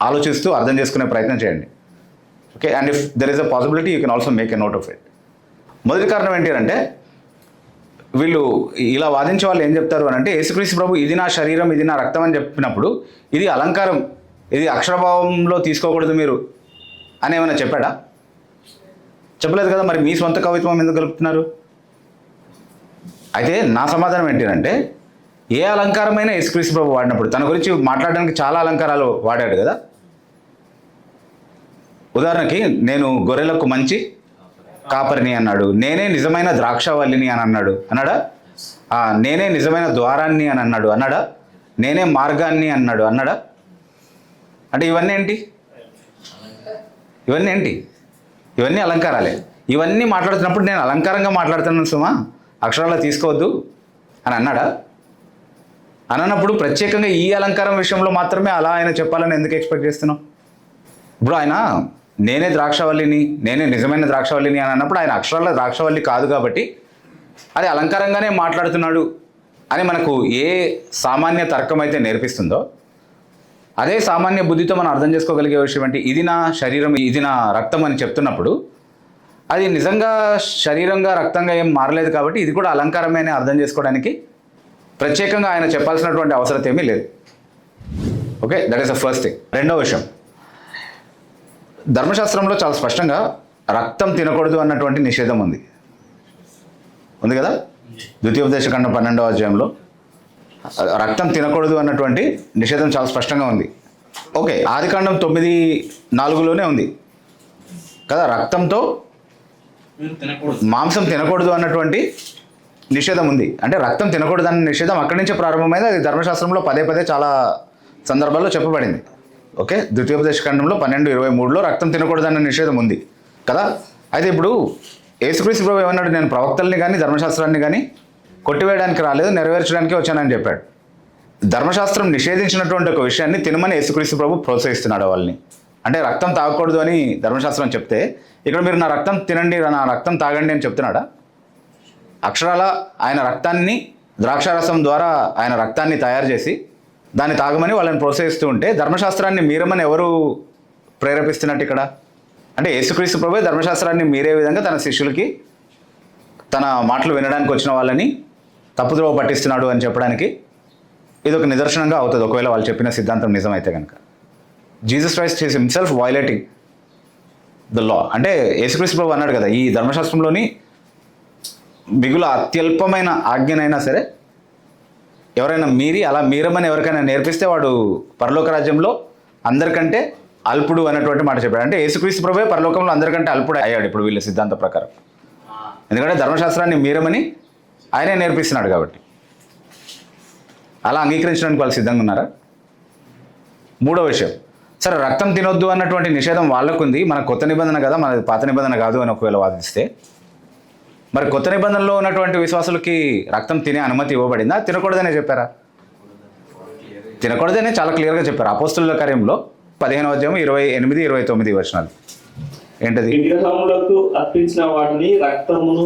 ఆలోచిస్తూ అర్థం చేసుకునే ప్రయత్నం చేయండి. Okay, and if there is a possibility you can also make a note of it. మొదటి కారణం ఏంటి అంటే, వీళ్ళు ఇలా వాదించే వాళ్ళు ఏం చెప్తారు అని అంటే, యేసుక్రీస్తు ప్రభు ఇది నా శరీరం, ఇది నా రక్తం అని చెప్పినప్పుడు ఇది అలంకారం, ఇది అక్షరభావంలో తీసుకోకూడదు మీరు అని ఏమైనా చెప్పాడా? చెప్పలేదు కదా. మరి మీ సొంత కవిత్వం ఎందుకు కలుపుతున్నారు? అయితే నా సమాధానం ఏంటి అంటే, ఏ అలంకారమైన యేసుక్రీస్తు ప్రభు వాడినప్పుడు తన గురించి మాట్లాడడానికి చాలా అలంకారాలు వాడాడు కదా. ఉదాహరణకి నేను గొర్రెలకు మంచి కాపరిని అన్నాడు, నేనే నిజమైన ద్రాక్షవల్లిని అని అన్నాడా? నేనే నిజమైన ద్వారాన్ని అని అన్నాడా? నేనే మార్గాన్ని అన్నాడా? అంటే ఇవన్నీ ఏంటి? ఇవన్నీ అలంకారాలే. ఇవన్నీ మాట్లాడుతున్నప్పుడు నేను అలంకారంగా మాట్లాడుతున్నాను సుమా, అక్షరాల్లో తీసుకోవద్దు అని అన్నాడా? అన్నప్పుడు ప్రత్యేకంగా ఈ అలంకారం విషయంలో మాత్రమే అలా ఆయన చెప్పాలని ఎందుకు ఎక్స్పెక్ట్ చేస్తున్నాం? ఇప్పుడు ఆయన నేనే ద్రాక్షవల్లిని, నేనే నిజమైన ద్రాక్షవల్లిని అని అన్నప్పుడు ఆయన అక్షరాల ద్రాక్షవల్లి కాదు కాబట్టి అది అలంకారంగానే మాట్లాడుతున్నాడు అని మనకు ఏ సామాన్య తర్కం అయితే నేర్పిస్తుందో, అదే సామాన్య బుద్ధితో మనం అర్థం చేసుకోగలిగే విషయం ఏంటి? ఇది నా శరీరం, ఇది నా రక్తం అని చెప్తున్నప్పుడు అది నిజంగా శరీరంగా రక్తంగా ఏం మారలేదు కాబట్టి ఇది కూడా అలంకారమే అని అర్థం చేసుకోవడానికి ప్రత్యేకంగా ఆయన చెప్పాల్సినటువంటి అవసరం ఏమీ లేదు. Okay, that is the first thing. రెండవ విషయం, ధర్మశాస్త్రంలో చాలా స్పష్టంగా రక్తం తినకూడదు అన్నటువంటి నిషేధం ఉంది కదా. ద్వితీయోపదేశకాండం 12వ అధ్యాయంలో రక్తం తినకూడదు అన్నటువంటి నిషేధం చాలా స్పష్టంగా ఉంది. ఓకే, ఆదికాండం 9:4లోనే ఉంది కదా, రక్తంతో మాంసం తినకూడదు అన్నటువంటి నిషేధం ఉంది. అంటే రక్తం తినకూడదు అన్న నిషేధం అక్కడి నుంచే ప్రారంభమైంది. అది ధర్మశాస్త్రంలో పదే చాలా సందర్భాల్లో చెప్పబడింది. ఓకే, ద్వితీయోపదేశకాండంలో 12:23లో రక్తం తినకూడదు అన్న నిషేధం ఉంది కదా. అయితే ఇప్పుడు యేసుక్రీస్తు ప్రభు ఏమన్నాడు, నేను ప్రవక్తల్ని కానీ ధర్మశాస్త్రాన్ని కానీ కొట్టివేయడానికి రాలేదు, నెరవేర్చడానికే వచ్చానని చెప్పాడు. ధర్మశాస్త్రం నిషేధించినటువంటి ఒక విషయాన్ని తినమని యేసుక్రీస్తు ప్రభు ప్రోత్సహిస్తున్నాడు వాళ్ళని. అంటే రక్తం తాగకూడదు అని ధర్మశాస్త్రం చెప్తే ఇక్కడ మీరు నా రక్తం తినండి, నా రక్తం తాగండి అని చెప్తున్నాడా? అక్షరాల ఆయన రక్తాన్ని, ద్రాక్షారసం ద్వారా ఆయన రక్తాన్ని తయారు చేసి దాన్ని తాగమని వాళ్ళని ప్రోత్సహిస్తూ ఉంటే ధర్మశాస్త్రాన్ని మీరమని ఎవరు ప్రేరేపిస్తున్నట్టు ఇక్కడ? అంటే యేసుక్రీస్తు ప్రభువే ధర్మశాస్త్రాన్ని మీరే విధంగా తన శిష్యులకి తన మాటలు వినడానికి వచ్చిన వాళ్ళని తప్పుద్రోవ పట్టిస్తున్నాడు అని చెప్పడానికి ఇది ఒక నిదర్శనంగా అవుతుంది, ఒకవేళ వాళ్ళు చెప్పిన సిద్ధాంతం నిజమైతే కనుక. Jesus Christ is himself violating the law. అంటే యేసుక్రీస్తు ప్రభు అన్నాడు కదా, ఈ ధర్మశాస్త్రంలోని మిగులు అత్యల్పమైన ఆజ్ఞనైనా సరే ఎవరైనా అలా మీరమని ఎవరికైనా నేర్పిస్తే వాడు పరలోక రాజ్యంలో అందరికంటే అల్పుడు అన్నటువంటి మాట చెప్పాడు. అంటే యేసుక్రీస్తు ప్రభువే పరలోకంలో అందరికంటే అల్పుడు అయ్యాడు ఇప్పుడు వీళ్ళ సిద్ధాంత ప్రకారం. ఎందుకంటే ధర్మశాస్త్రాన్ని మీరమని ఆయనే నేర్పిస్తున్నాడు కాబట్టి. అలా అంగీకరించడానికి వాళ్ళు సిద్ధంగా ఉన్నారా? మూడో విషయం, సరే రక్తం తినొద్దు అన్నటువంటి నిషేధం వాళ్ళకుంది, మన కొత్త నిబంధన కదా, మన పాత నిబంధన కాదు అని ఒకవేళ వాదిస్తే, మరి కొత్త నిబంధనలో ఉన్నటువంటి విశ్వాసులకి రక్తం తినే అనుమతి ఇవ్వబడిందా? తినకూడదనే చెప్పారా? తినకూడదనే చాలా క్లియర్గా చెప్పారు. అపోస్తుల కార్యంలో 15వ అధ్యాయం 28, 29 వచనాలు. ఏంటది? విగ్రహములకు అర్పించిన వాటిని రక్తమును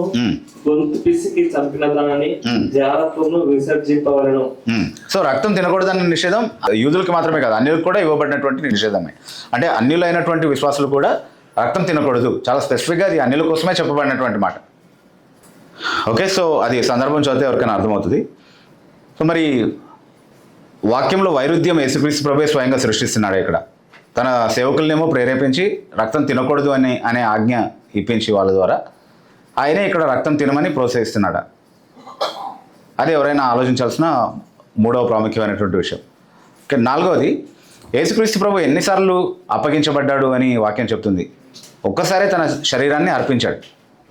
గొంతు పిసికి చంపిన దానిని జాగ్రత్తను విసర్జింపవలను. సో రక్తం తినకూడదన్న నిషేధం యూదులకు మాత్రమే కాదు, అన్యులకు కూడా ఇవ్వబడినటువంటి నిషేధమే. అంటే అన్యులైనటువంటి విశ్వాసులు కూడా రక్తం తినకూడదు, చాలా స్పెసిఫిక్గా అది అన్యుల కోసమే చెప్పబడినటువంటి మాట. ఓకే, సో అది సందర్భం చదివితే ఎవరికైనా అర్థమవుతుంది. సో మరి వాక్యంలో వైరుధ్యం యేసుక్రీస్తు ప్రభువే స్వయంగా సృష్టిస్తున్నాడు ఇక్కడ. తన సేవకులనేమో ప్రేరేపించి రక్తం తినకూడదు అనే ఆజ్ఞ ఇప్పించి వాళ్ళ ద్వారా ఆయనే ఇక్కడ రక్తం తినమని ప్రోత్సహిస్తున్నాడు. అది ఎవరైనా ఆలోచించాల్సిన మూడవ ప్రాముఖ్యమైనటువంటి విషయం. ఓకే, నాలుగవది, యేసుక్రీస్తు ప్రభు ఎన్నిసార్లు అప్పగించబడ్డాడు అని వాక్యం చెప్తుంది. ఒక్కసారే తన శరీరాన్ని అర్పించాడు.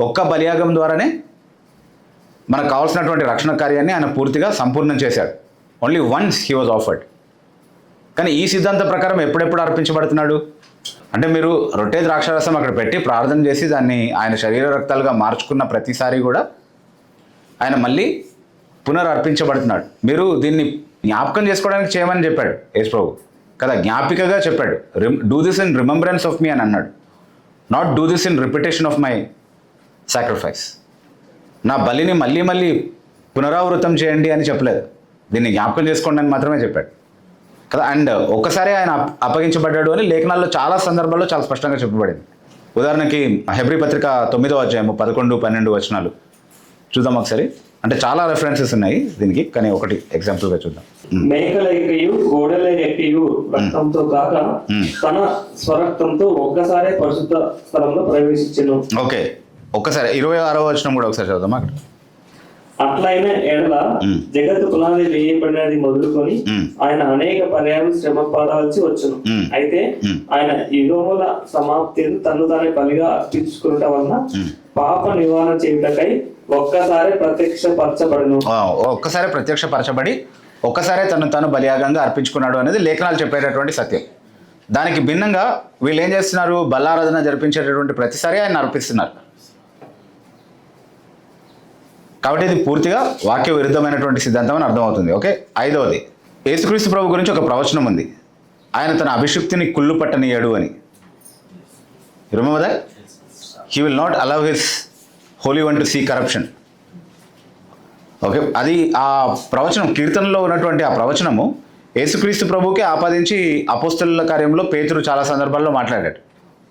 ఒక్క బలియాగం ద్వారానే మనకు కావాల్సినటువంటి రక్షణ కార్యాన్ని ఆయన పూర్తిగా సంపూర్ణం చేశాడు. Only once he was offered. కానీ ఈ సిద్ధాంత ప్రకారం ఎప్పుడెప్పుడు అర్పించబడుతున్నాడు అంటే, మీరు రొట్టె ద్రాక్షారసం అక్కడ పెట్టి ప్రార్థన చేసి దాన్ని ఆయన శరీర రక్తాలుగా మార్చుకున్న ప్రతిసారి కూడా ఆయన మళ్ళీ పునరర్పించబడుతున్నాడు. మీరు దీన్ని జ్ఞాపకం చేసుకోవడానికి చేయమని చెప్పాడు యేసు ప్రభు కదా, జ్ఞాపికగా చెప్పాడు. Do this in remembrance of me అని అన్నాడు. Not do this in repetition of my sacrifice. నా బలిని మళ్ళీ పునరావృతం చేయండి అని చెప్పలేదు, దీన్ని జ్ఞాపకం చేసుకోండి అని మాత్రమే చెప్పాడు కదా. అండ్ ఒక్కసారి ఆయన అప్పగించబడ్డాడు అని లేఖనాల్లో చాలా సందర్భాల్లో చాలా స్పష్టంగా చెప్పబడింది. ఉదాహరణకి హెబ్రీ పత్రిక 9వ అధ్యాయం 11, 12 వచనాలు చూద్దాం ఒకసారి. అంటే చాలా రెఫరెన్సెస్ ఉన్నాయి దీనికి, కానీ ఒకటి ఎగ్జాంపుల్గా చూద్దాం. మేకల ఎక్కయు గోడల ఎక్కయు రక్తంతో కాక తన స్వరక్తంతో ఒక్కసారి పరిశుద్ధ స్థలంలో ప్రవేశించెను. ఓకే, ఒక్కసారి 26వ వచనం కూడా ఒకసారి చదువుదాం. అక్కడ అట్లయిన ఎడల జగత్తు పునాది వేయబడినది మొదలుకొని ఆయన అనేక పర్యాలు శ్రమ పడాల్సి వచ్చును. అయితే ఆయన యుగముల సమాప్తి తను తానే బలిగా అర్పించుకున్న వలన పాప నివారణ చేయుటకై ఒక్కసారి ప్రత్యక్షపరచబడి ఒక్కసారే తను బలియాగంగా అర్పించుకున్నాడు అనేది లేఖనాలు చెప్పేటటువంటి సత్యం. దానికి భిన్నంగా వీళ్ళు ఏం చేస్తున్నారు, బలారాధన జరిపించేటటువంటి ప్రతిసారి ఆయన అర్పిస్తున్నారు. కాబట్టి ఇది పూర్తిగా వాక్య విరుద్ధమైనటువంటి సిద్ధాంతం అని అర్థమవుతుంది. ఓకే, ఐదవది, యేసుక్రీస్తు ప్రభు గురించి ఒక ప్రవచనం ఉంది, ఆయన తన అభిషుక్తిని కుళ్ళు పట్టనీయడు అని. Remember that? He will not allow his holy one to see corruption. Okay, అది ఆ ప్రవచనం, కీర్తనలో ఉన్నటువంటి ఆ ప్రవచనము యేసుక్రీస్తు ప్రభువుకి ఆపాదించి అపోస్తలుల కార్యంలో పేతురు చాలా సందర్భాల్లో మాట్లాడాడు.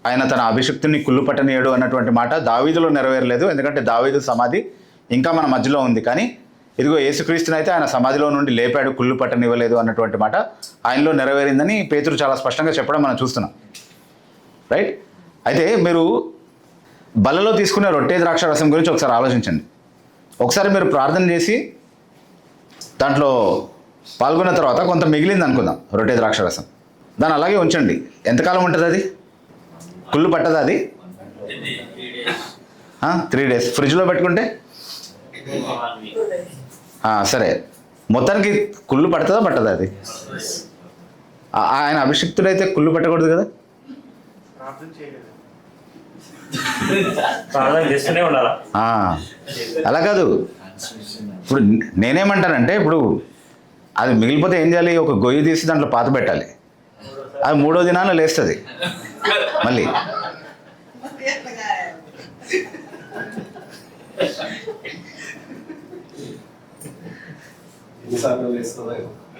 ఆయన తన అభిషుక్తిని కుళ్ళు పట్టనీయడు అన్నటువంటి మాట దావీదులో నెరవేరలేదు, ఎందుకంటే దావీదు సమాధి ఇంకా మన మధ్యలో ఉంది. కానీ ఇదిగో యేసుక్రీస్తుని అయితే ఆయన సమాధిలో నుండి లేపాడు, కుళ్ళు పట్టనివ్వలేదు అన్నటువంటి మాట ఆయనలో నెరవేరిందని పేతురు చాలా స్పష్టంగా చెప్పడం మనం చూస్తున్నాం, రైట్? అయితే మీరు బలలో తీసుకునే రొట్టె ద్రాక్ష రసం గురించి ఒకసారి ఆలోచించండి. ఒకసారి మీరు ప్రార్థన చేసి దాంట్లో పాల్గొన్న తర్వాత కొంత మిగిలింది అనుకుందాం రొట్టె ద్రాక్ష రసం, దాన్ని అలాగే ఉంచండి. ఎంతకాలం ఉంటుంది అది? కుళ్ళు పట్టదా అది? 3 days. ఫ్రిడ్జ్లో పెట్టుకుంటే సరే, మొత్తానికి కుళ్ళు పడుతుందా పట్టదా అది? ఆయన అభిషిక్తుడైతే కుళ్ళు పట్టకూడదు కదా? అలా కాదు. ఇప్పుడు నేనేమంటానంటే, ఇప్పుడు అది మిగిలిపోతే ఏం చేయాలి? ఒక గొయ్యి తీసి దాంట్లో పాత పెట్టాలి. అది 3వ దినాన లేస్తుంది మళ్ళీ.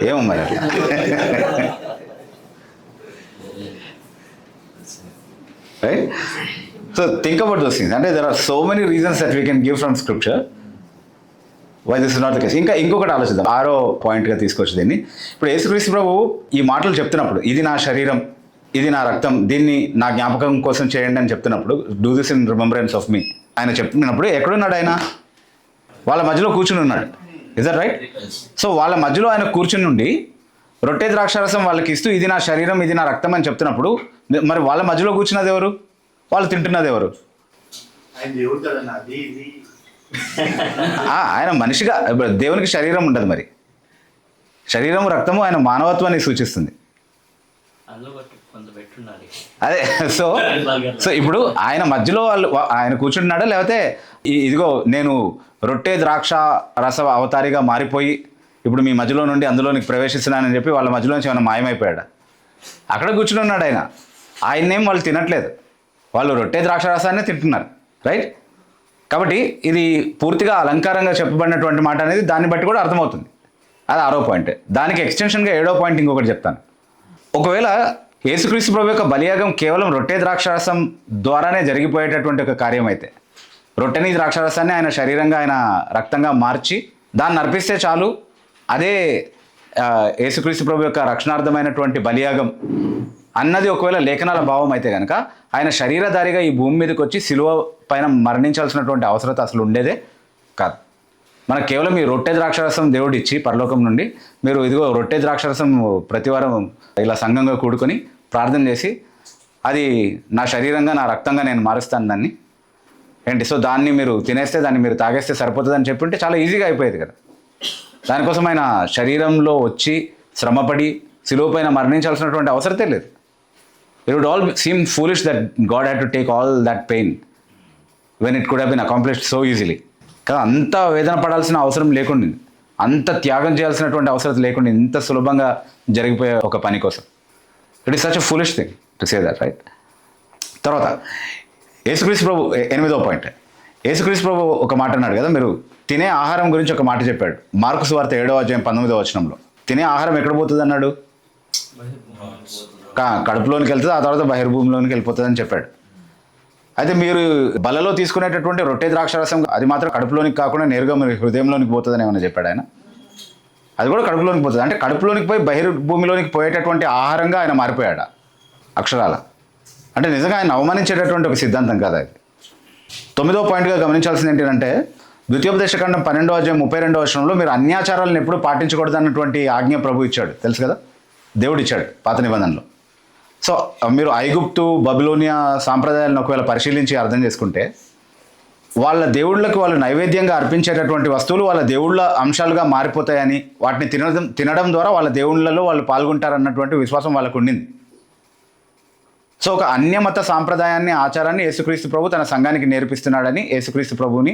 ఏమో మరి అట్లా. Right? So think about those things. అంటే there are so many reasons that we can give from scripture why this is not the case. ఇంకొకటి ఆలోచిద్దాం, 6వ పాయింట్గా తీసుకొచ్చి దీన్ని. ఇప్పుడు యేసుక్రీస్తు ప్రభు ఈ మాటలు చెప్తున్నప్పుడు, ఇది నా శరీరం, ఇది నా రక్తం, దీన్ని నా జ్ఞాపకం కోసం చేయండి అని చెప్తున్నప్పుడు, do this in remembrance of me ఆయన చెప్తున్నప్పుడు ఎక్కడున్నాడు ఆయన? వాళ్ళ మధ్యలో కూర్చుని ఉన్నాడు. Is that right? సో వాళ్ళ మధ్యలో ఆయన కూర్చుని ఉండి రొట్టె ద్రాక్షారసం వాళ్ళకి ఇస్తూ ఇది నా శరీరం, ఇది నా రక్తం అని చెప్తున్నప్పుడు, మరి వాళ్ళ మధ్యలో కూర్చున్నది ఎవరు? వాళ్ళు తింటున్నది ఎవరు? ఆయన మనిషిగా. దేవునికి శరీరం ఉండదు, మరి శరీరం రక్తము ఆయన మానవత్వాన్ని సూచిస్తుంది. అదే. సో ఇప్పుడు ఆయన మధ్యలో ఆయన కూర్చుంటున్నాడా, లేకపోతే ఇదిగో నేను రొట్టె ద్రాక్ష రస అవతారిగా మారిపోయి ఇప్పుడు మీ మధ్యలో నుండి అందులోనికి ప్రవేశిస్తున్నానని చెప్పి వాళ్ళ మధ్యలోంచి ఏమైనా మాయమైపోయాడా? అక్కడ కూర్చుని ఉన్నాడు ఆయన. ఆయన్నేం వాళ్ళు తినట్లేదు, వాళ్ళు రొట్టె ద్రాక్ష రసాన్ని తింటున్నారు, రైట్? కాబట్టి ఇది పూర్తిగా అలంకారంగా చెప్పబడినటువంటి మాట అనేది దాన్ని బట్టి కూడా అర్థమవుతుంది. అది 6వ పాయింట్. దానికి ఎక్స్టెన్షన్గా 7వ పాయింట్ ఇంకొకటి చెప్తాను. ఒకవేళ యేసుక్రీస్తు ప్రభు యొక్క బలియాగం కేవలం రొట్టె ద్రాక్షారసం ద్వారానే జరిగిపోయేటటువంటి ఒక కార్యం అయితే, రొట్టెని ద్రాక్షారసాన్ని ఆయన శరీరంగా ఆయన రక్తంగా మార్చి దాన్ని అర్పిస్తే చాలు, అదే యేసుక్రీస్తు ప్రభు యొక్క రక్షణార్థమైనటువంటి బలియాగం అన్నది ఒకవేళ లేఖనాల భావం అయితే కనుక, ఆయన శరీరధారిగా ఈ భూమి మీదకి వచ్చి శిలువ పైన మరణించాల్సినటువంటి అవసరత అసలు ఉండేదే కాదు. మనకు కేవలం ఈ రొట్టె ద్రాక్షారసం దేవుడు ఇచ్చి పరలోకం నుండి, మీరు ఇదిగో రొట్టె ద్రాక్షారసం ప్రతివారం ఇలా సంఘంగా కూడుకొని ప్రార్థన చేసి, అది నా శరీరంగా నా రక్తంగా నేను మారుస్తాను దాన్ని ఏంటి, సో దాన్ని మీరు తినేస్తే, దాన్ని మీరు తాగేస్తే సరిపోతుంది అని చెప్పుంటే చాలా ఈజీగా అయిపోయేది కదా. దానికోసం ఆయన శరీరంలో వచ్చి శ్రమపడి శిలువ పైన మరణించాల్సినటువంటి అవసరతే లేదు. It would all seem foolish that God had to take all that pain when it could have been accomplished so easily. కదా, అంత వేదన పడాల్సిన అవసరం లేకుండా, అంత త్యాగం చేయాల్సినటువంటి అవసరం లేకుండా ఇంత సులభంగా జరిగిపోయే ఒక పని కోసం, it is such a foolish thing to say that, right? తర్వాత యేసుక్రీస్తు ప్రభు 8వ పాయింట్. యేసుక్రీస్తు ప్రభు ఒక మాట అన్నాడు కదా, మీరు తినే ఆహారం గురించి ఒక మాట చెప్పాడు. మార్కు సువార్త 7వ అధ్యాయం 19వ వచనంలో తినే ఆహారం ఎక్కడ పోతుంది అన్నాడు? కడుపులోనికి వెళ్తుంది, ఆ తర్వాత బహిర్భూమిలోనికి వెళ్ళిపోతుంది అని చెప్పాడు. అయితే మీరు బలలో తీసుకునేటటువంటి రొట్టె ద్రాక్షారసం అది మాత్రం కడుపులోనికి కాకుండా నేరుగా మీరు హృదయంలోనికి పోతుందని ఏమైనా చెప్పాడు ఆయన? అది కూడా కడుపులోనికి పోతుంది. అంటే కడుపులోనికి పోయి బహిర్భూమిలోనికి పోయేటటువంటి ఆహారంగా ఆయన మారిపోయాడు అక్షరాల. అంటే నిజంగా ఆయన అవమానించేటటువంటి ఒక సిద్ధాంతం కాదు అది. 9వ పాయింట్గా గమనించాల్సింది ఏంటంటే, ద్వితీయోపదేశకాండం 12వ అధ్యాయం 32వ వచనంలో మీరు అన్యాచారాలను ఎప్పుడూ పాటించకూడదు అన్నటువంటి ఆజ్ఞ ప్రభు ఇచ్చాడు, తెలుసు కదా, దేవుడు ఇచ్చాడు పాత నిబంధనలో. సో మీరు ఐగుప్తు బబిలోనియా సాంప్రదాయాలను ఒకవేళ పరిశీలించి అర్థం చేసుకుంటే, వాళ్ళ దేవుళ్ళకి వాళ్ళు నైవేద్యంగా అర్పించేటటువంటి వస్తువులు వాళ్ళ దేవుళ్ళ అంశాలుగా మారిపోతాయని, వాటిని తినడం ద్వారా వాళ్ళ దేవుళ్ళలో వాళ్ళు పాల్గొంటారన్నటువంటి విశ్వాసం వాళ్ళకు ఉండింది. సో ఒక అన్యమత సాంప్రదాయాన్ని, ఆచారాన్ని యేసుక్రీస్తు ప్రభు తన సంఘానికి నేర్పిస్తున్నాడని యేసుక్రీస్తు ప్రభువుని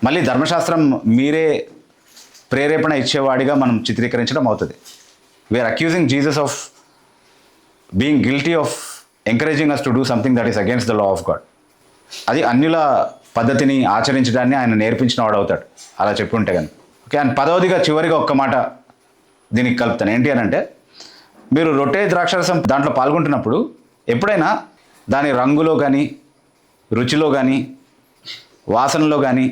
మళ్ళీ ధర్మశాస్త్రం మీరే ప్రేరేపణ ఇచ్చేవాడిగా మనం చిత్రీకరించడం అవుతుంది. We are accusing Jesus of being guilty of encouraging us to do something that is against the law of God. అది అన్యుల పద్ధతిని ఆచరించడాన్ని ఆయన నేర్పించిన వాడు అవుతాడు అలా చెప్పుంటే కానీ. ఓకే, అండ్ 10వదిగా చివరిగా ఒక్క మాట దీనికి కలుపుతాను. ఏంటి అని అంటే, మీరు రొట్టె ద్రాక్షరసం దాంట్లో పాల్గొంటున్నప్పుడు ఎప్పుడైనా దాని రంగులో కానీ, రుచిలో కానీ, వాసనలో కానీ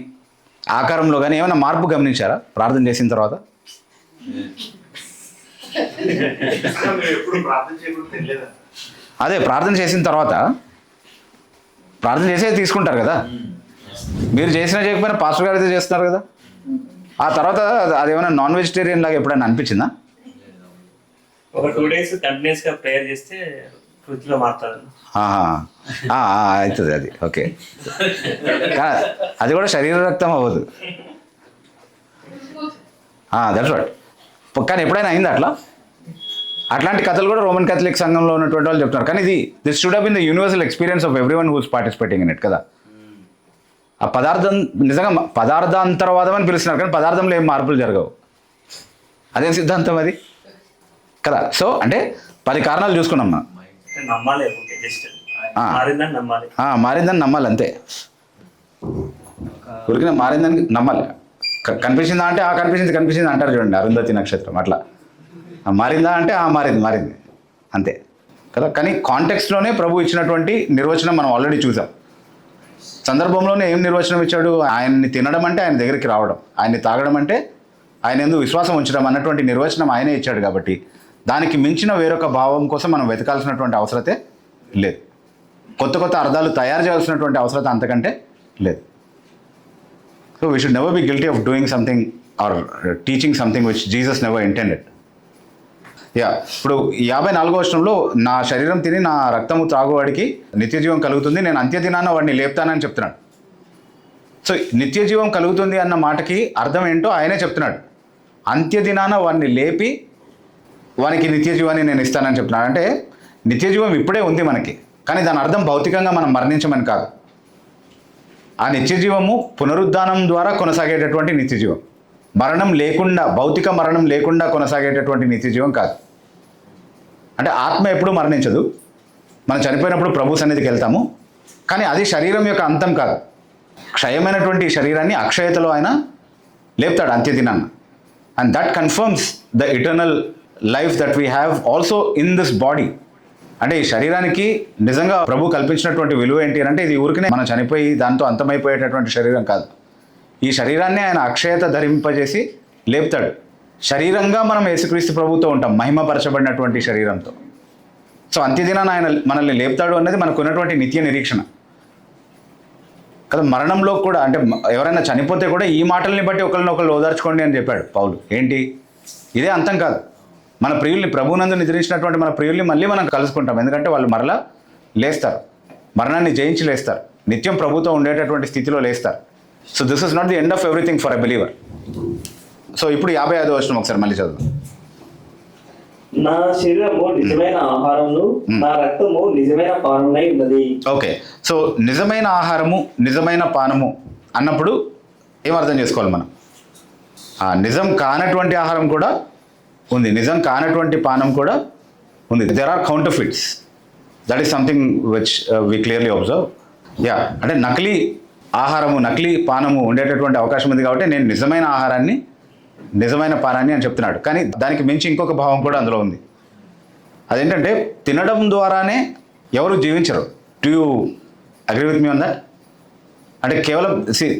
ఆకారంలో కానీ ఏమైనా మార్పు గమనించారా ప్రార్థన చేసిన తర్వాత? అదే ప్రార్థన చేసిన తర్వాత ప్రార్థన చేసే తీసుకుంటారు కదా, మీరు చేసినా చేయకపోయినా పాస్టర్ గారు అయితే చేస్తున్నారు కదా. ఆ తర్వాత అదేమైనా నాన్ వెజిటేరియన్ లాగా ఎప్పుడైనా అనిపించిందా? ఒక 2 days కంటిన్యూస్ గా ప్రేయర్ చేస్తే రుచిలో మారుతుంది. అవుతుంది అది, ఓకే. అది కూడా శరీర రక్తం అవ్వదు. That's what. కానీ ఎప్పుడైనా అయింది అట్లా? అట్లాంటి కథలు కూడా రోమన్ క్యాథలిక్ సంఘంలో ఉన్నటువంటి వాళ్ళు చెప్తున్నారు. కానీ this should have been the universal experience of everyone who's participating in it కదా. ఆ పదార్థం నిజంగా పదార్థాంతరవాదం అని పిలుస్తున్నారు, కానీ పదార్థంలో ఏం మార్పులు జరగవు. అదేం సిద్ధాంతం అది కదా. సో అంటే 10 కారణాలు చూసుకున్నాం మనం. నమ్మాలి, మారిందని నమ్మాలి అంతే. ఊరికిన మారిందని నమ్మాలి. కనిపించిందా అంటే కనిపించింది అంటారు చూడండి, అరుంధతి నక్షత్రం అట్లా. మారిందా అంటే మారింది అంతే కదా. కానీ కాంటెక్స్ట్లోనే ప్రభు ఇచ్చినటువంటి నిర్వచనం మనం ఆల్రెడీ చూసాం. సందర్భంలోనే ఏం నిర్వచనం ఇచ్చాడు? ఆయన్ని తినడం అంటే ఆయన దగ్గరికి రావడం, ఆయన్ని తాగడం అంటే ఆయన ఎందుకు విశ్వాసం ఉంచడం అన్నటువంటి నిర్వచనం ఆయనే ఇచ్చాడు. కాబట్టి దానికి మించిన వేరొక భావం కోసం మనం వెతకాల్సినటువంటి అవసరతే లేదు. కొత్త అర్థాలు తయారు చేయాల్సినటువంటి అవసరత అంతకంటే లేదు. So we should never be guilty of doing something or teaching something which Jesus never intended. ఇప్పుడు 54వ వచనంలో నా శరీరం తిని నా రక్తము త్రాగువాడికి నిత్యజీవం కలుగుతుంది, నేను అంత్యదినాన వాడిని లేపుతానని చెప్తున్నాడు. సో నిత్యజీవం కలుగుతుంది అన్న మాటకి అర్థం ఏంటో ఆయనే చెప్తున్నాడు. అంత్యదినాన వాడిని లేపి వానికి నిత్యజీవాన్ని నేను ఇస్తానని చెప్తున్నాడు. అంటే నిత్యజీవం ఇప్పుడే ఉంది మనకి, కానీ దాని అర్థం భౌతికంగా మనం మరణించమని కాదు. ఆ నిత్యజీవము పునరుద్ధానం ద్వారా కొనసాగేటటువంటి నిత్యజీవం, మరణం లేకుండా, భౌతిక మరణం లేకుండా కొనసాగేటటువంటి నిత్యజీవం కాదు. అంటే ఆత్మ ఎప్పుడు మరణించదు. మనం చనిపోయినప్పుడు ప్రభు సన్నిధికి వెళ్తాము, కానీ అది శరీరం యొక్క అంతం కాదు. క్షయమైనటువంటి శరీరాన్ని అక్షయతలో ఆయన లేపుతాడు అంత్యదినాన్న. And that confirms the eternal life that we have also in this body. అంటే ఈ శరీరానికి నిజంగా ప్రభు కల్పించినటువంటి విలువ ఏంటి అంటే, ఇది ఊరికనే మనం చనిపోయి దాంతో అంతమైపోయేటటువంటి శరీరం కాదు. ఈ శరీరాన్ని ఆయన అక్షయత ధరింపజేసి లేపుతాడు. శరీరంగా మనం యేసుక్రీస్తు ప్రభుతో ఉంటాం, మహిమపరచబడినటువంటి శరీరంతో. సో అంత్యదినాన ఆయన మనల్ని లేపుతాడు అన్నది మనకు ఉన్నటువంటి నిత్య నిరీక్షణ కదా. మరణంలో కూడా అంటే ఎవరైనా చనిపోతే కూడా ఈ మాటల్ని బట్టి ఒకరినొకరు ఓదార్చుకోండి అని చెప్పాడు పౌలు. ఏంటి? ఇదే అంతం కాదు. మన ప్రియుల్ని, ప్రభునందు నిద్రించినటువంటి మన ప్రియుల్ని మళ్ళీ మనం కలుసుకుంటాం. ఎందుకంటే వాళ్ళు మరలా లేస్తారు, మరణాన్ని జయించి లేస్తారు, నిత్యం ప్రభుతో ఉండేటటువంటి స్థితిలో లేస్తారు. So this is not the end of everything for a believer. So ఇప్పుడు 55వ వచనం ఒకసారి మళ్ళీ చదువు. నా శరీరము నిజమైన ఆహారము, నా రక్తము నిజమైన పానమై ఉన్నది. ఓకే, సో నిజమైన ఆహారము, నిజమైన పానము అన్నప్పుడు ఏమర్థం చేసుకోవాలి మనం? నిజం కానటువంటి ఆహారం కూడా ఉంది, నిజం కానటువంటి పానం కూడా ఉంది. There are counterfeits. That is something which we clearly observe. అంటే నకిలీ ఆహారము, నకిలీ పానము ఉండేటటువంటి అవకాశం ఉంది. కాబట్టి నేను నిజమైన ఆహారాన్ని, నిజమైన పానాన్ని అని చెప్తున్నాడు. కానీ దానికి మించి ఇంకొక భావం కూడా అందులో ఉంది. అదేంటంటే తినడం ద్వారానే ఎవరు జీవించరు. Do you agree with me on that? అంటే కేవలం